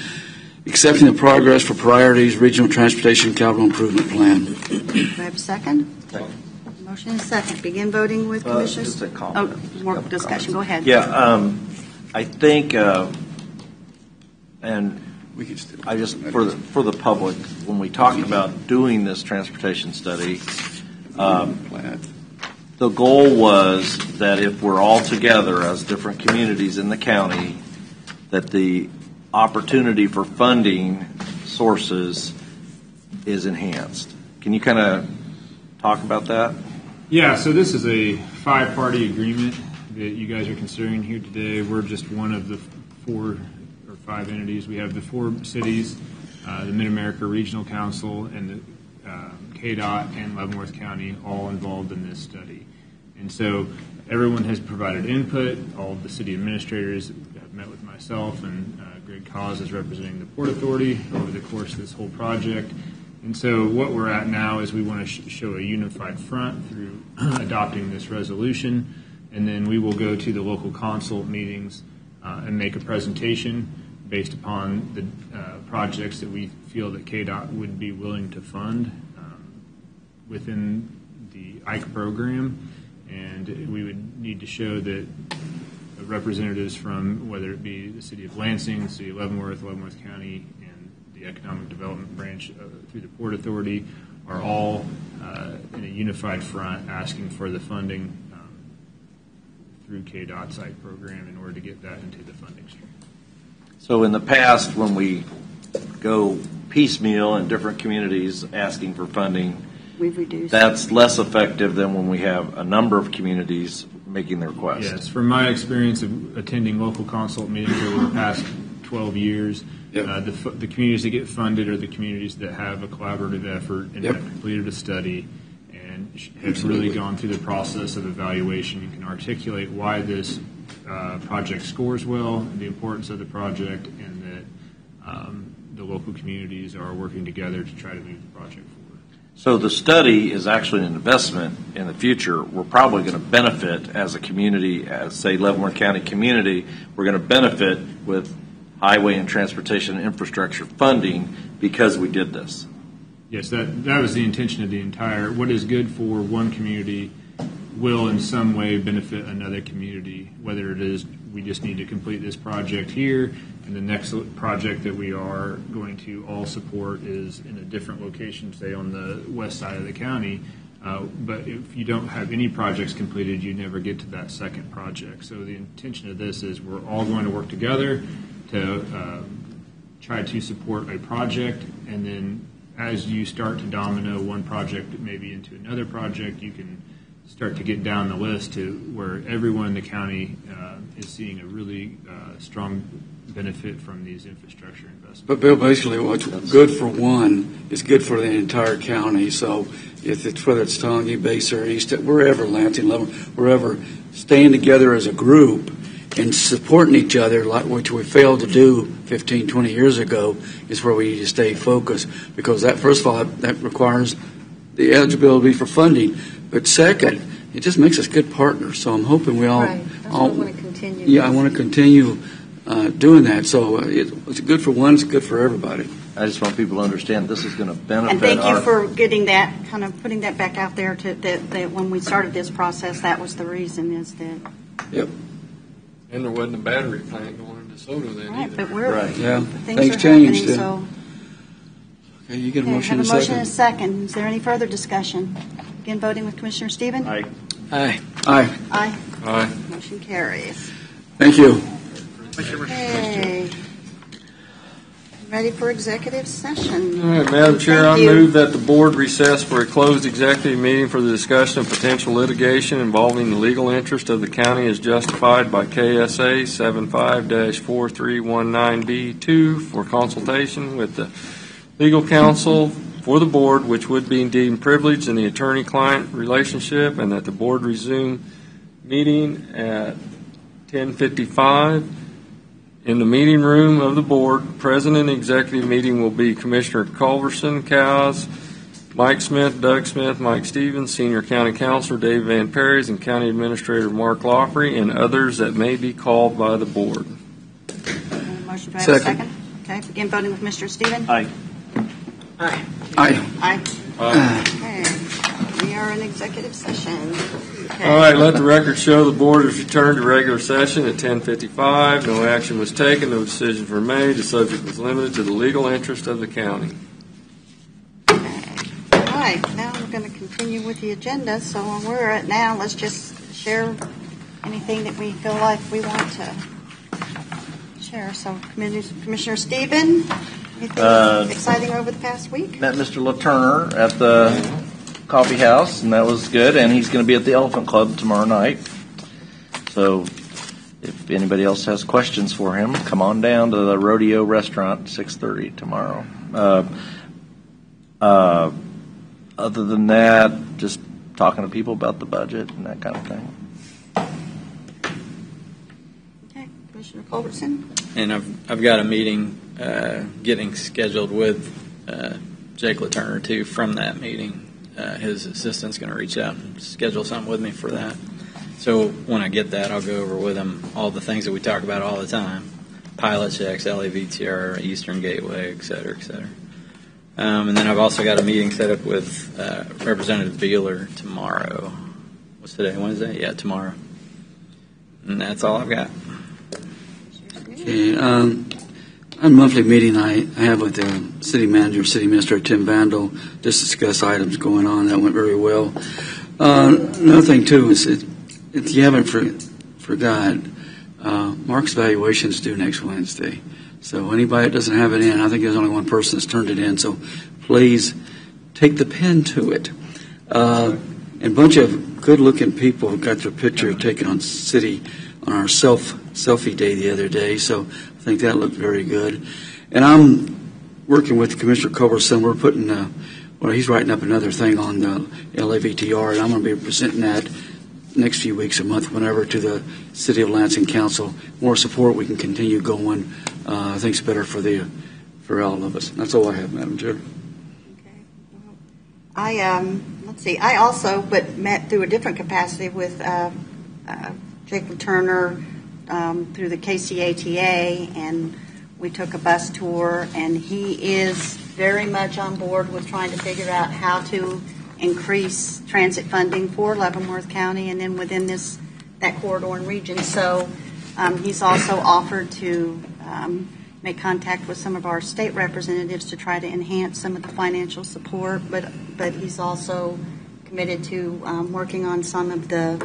accepting the progress for priorities Regional Transportation Capital Improvement Plan. Do I have a second? Motion and second. Begin voting with commissioners. Just a comment. Oh, more discussion. Go ahead. Yeah, I think, and I just for the public, when we talked about doing this transportation study, the goal was that if we're all together as different communities in the county, that the opportunity for funding sources is enhanced. Can you kind of talk about that? Yeah, so this is a 5-party agreement that you guys are considering here today. We're just one of the 4 or 5 entities. We have the 4 cities, the Mid-America Regional Council, and the KDOT and Leavenworth County all involved in this study. And so everyone has provided input. All of the city administrators have met with myself, and Greg Cause is representing the Port Authority over the course of this whole project. And so what we're at now is we want to show a unified front through adopting this resolution, and then we will go to the local consult meetings and make a presentation based upon the projects that we feel that KDOT would be willing to fund within the IKE program. And we would need to show that representatives from, whether it be the city of Lansing, the city of Leavenworth, Leavenworth County, and the Economic Development Branch through the Port Authority, are all in a unified front asking for the funding through KDOT's IKE program in order to get that into the funding stream. So in the past, when we go piecemeal in different communities asking for funding, we've reduced. That's less effective than when we have a number of communities making their request. Yes, from my experience of attending local consult meetings over the past 12 years, the communities that get funded are the communities that have a collaborative effort and have completed a study and have really gone through the process of evaluation and can articulate why this project scores well, the importance of the project, and that the local communities are working together to try to move the project forward. So the study is actually an investment in the future. We're probably going to benefit as a community, as say Leavenworth County community, we're going to benefit with highway and transportation infrastructure funding because we did this. Yes, that was the intention of the entire, what is good for one community will in some way benefit another community, whether it is we just need to complete this project here, and the next project that we are going to all support is in a different location, say on the west side of the county. But if you don't have any projects completed, you never get to that second project. So the intention of this is we're all going to work together to try to support a project, and then as you start to domino one project maybe into another project, you can start to get down the list to where everyone in the county is seeing a really strong benefit from these infrastructure investments. But Bill, basically what's good for one is good for the entire county. So if it's, whether it's Tongi, Baser, East, wherever, Lansing, Leavenworth, wherever, staying together as a group and supporting each other, like which we failed to do 15, 20 years ago, is where we need to stay focused. Because that, first of all, that requires the eligibility for funding. But second, it just makes us good partners. So I'm hoping we all. Right. That's what I want to continue. Yeah, I want to continue doing that. So it's good for one. It's good for everybody. I just want people to understand this is going to benefit. And thank you for getting that, kind of putting that back out there. That when we started this process, that was the reason. Is that. Yep. And there wasn't a battery plant going into DeSoto then Right, either. but we're Right. Yeah. things are changed. happening. So. Okay, you get a Okay, motion have in a motion and a second. second. Is there any further discussion? Again, voting with Commissioner Stephen? Aye. Aye. Aye. Aye. Motion carries. Thank you. Thank you very much. Okay. Ready for executive session? All right, Madam Chair, I Thank you. move that the board recess for a closed executive meeting for the discussion of potential litigation involving the legal interest of the county as justified by KSA 75-4319B2 for consultation with the legal counsel for the board, which would be deemed privileged in the attorney-client relationship, and that the board resume meeting at 10:55 in the meeting room of the board. President and executive meeting will be Commissioner Culverson, Cows, Mike Smith, Doug Smith, Mike Stevens, Senior County Counselor Dave Van Perry's, and County Administrator Mark Lofrey, and others that may be called by the board. Motion, do I have a Second. second? Okay, begin voting with Mr. Stephen? Aye. Aye. Aye. Aye. Okay, we are in executive session. Okay. All right, let the record show the board has returned to regular session at 10:55. No action was taken, no decisions were made. The subject was limited to the legal interest of the county. All right, now we're going to continue with the agenda. So where we're at now, let's just share anything that we feel like we want to share. So Commissioner Stephen, anything exciting over the past week? Met Mr. LaTurner at the coffee house, and that was good. And he's going to be at the Elephant Club tomorrow night. So if anybody else has questions for him, come on down to the Rodeo Restaurant, 6:30 tomorrow. Other than that, just talking to people about the budget and that kind of thing. Okay, Commissioner Culbertson. And I've got a meeting getting scheduled with Jake LaTurner too from that meeting. His assistant's going to reach out and schedule something with me for that. So when I get that, I'll go over with him all the things that we talk about all the time: pilot checks, LAVTR, Eastern Gateway, et cetera, et cetera. And then I've also got a meeting set up with Representative Beeler tomorrow. What's today? Wednesday? Yeah, tomorrow. And that's all I've got. Okay, a monthly meeting I have with the city manager, city administrator Tim Vandal, just discuss items going on. That went very well. Another thing too is if you haven't forgot, Mark's evaluation is due next Wednesday. So anybody that doesn't have it in, I think there's only one person that's turned it in. So please take the pen to it. And a bunch of good-looking people got their picture taken on our selfie day the other day. So I think that looked very good. And I'm working with Commissioner Culberson. We're putting, he's writing up another thing on the LAVTR, and I'm going to be presenting that next few weeks, a month, whenever, to the City of Lansing Council. More support, we can continue going. I think it's better for all of us. That's all I have, Madam Chair. Okay. Let's see. I also, but met through a different capacity with Jacob Turner through the KCATA, and we took a bus tour, and he is very much on board with trying to figure out how to increase transit funding for Leavenworth County and then within that corridor and region. So he's also offered to make contact with some of our state representatives to try to enhance some of the financial support, but he's also committed to working on some of the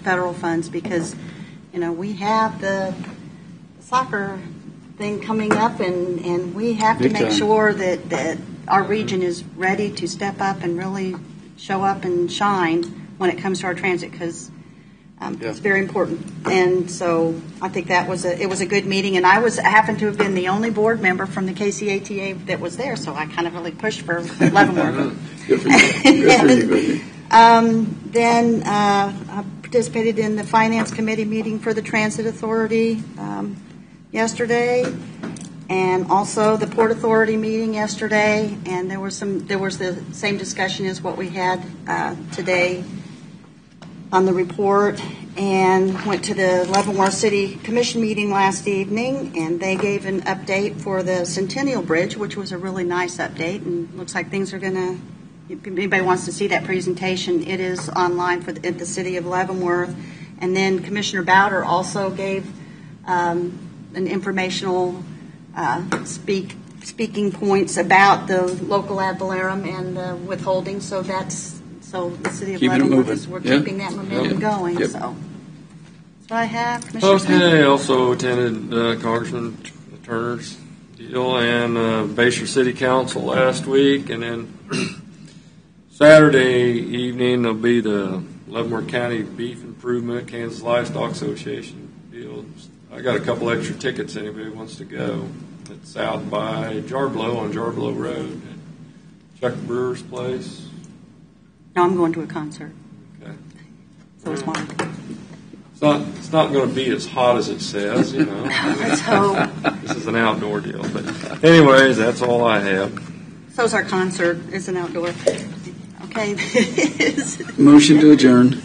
federal funds because, we have the soccer thing coming up, and we have to make sure that our region is ready to step up and really show up and shine when it comes to our transit because it's very important. And so I think it was a good meeting, and I happened to have been the only board member from the KCATA that was there, so I kind of really pushed for Leavenworth. Good for you. Good for you, baby. Then I participated in the Finance Committee meeting for the Transit Authority yesterday, and also the Port Authority meeting yesterday. And there was the same discussion as what we had today on the report. And went to the Leavenworth City Commission meeting last evening, and they gave an update for the Centennial Bridge, which was a really nice update. And looks like things are going to. If anybody wants to see that presentation, it is online at the City of Leavenworth. And then Commissioner Bowder also gave an informational speaking points about the local ad valorem and the withholding. So the City of Leavenworth, we're keeping that momentum going. So that's what I have. Commissioner Smith? Okay, also attended Congressman Turner's deal and Bayshore City Council last week, and then Saturday evening there'll be the Leavenworth County Beef Improvement Kansas Livestock Association deal. I got a couple extra tickets. Anybody wants to go? It's out by Jarblow on Jarblow Road, at Chuck Brewer's place. No, I'm going to a concert. Okay. So it's Mark. It's not going to be as hot as it says, Let's hope. This is an outdoor deal. But anyways, that's all I have. So's our concert. It's an outdoor. Okay. Motion to adjourn.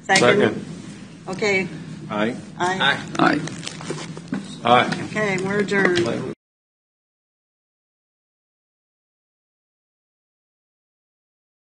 Second. Okay. Aye. Aye. Aye. Aye. Okay, we're adjourned.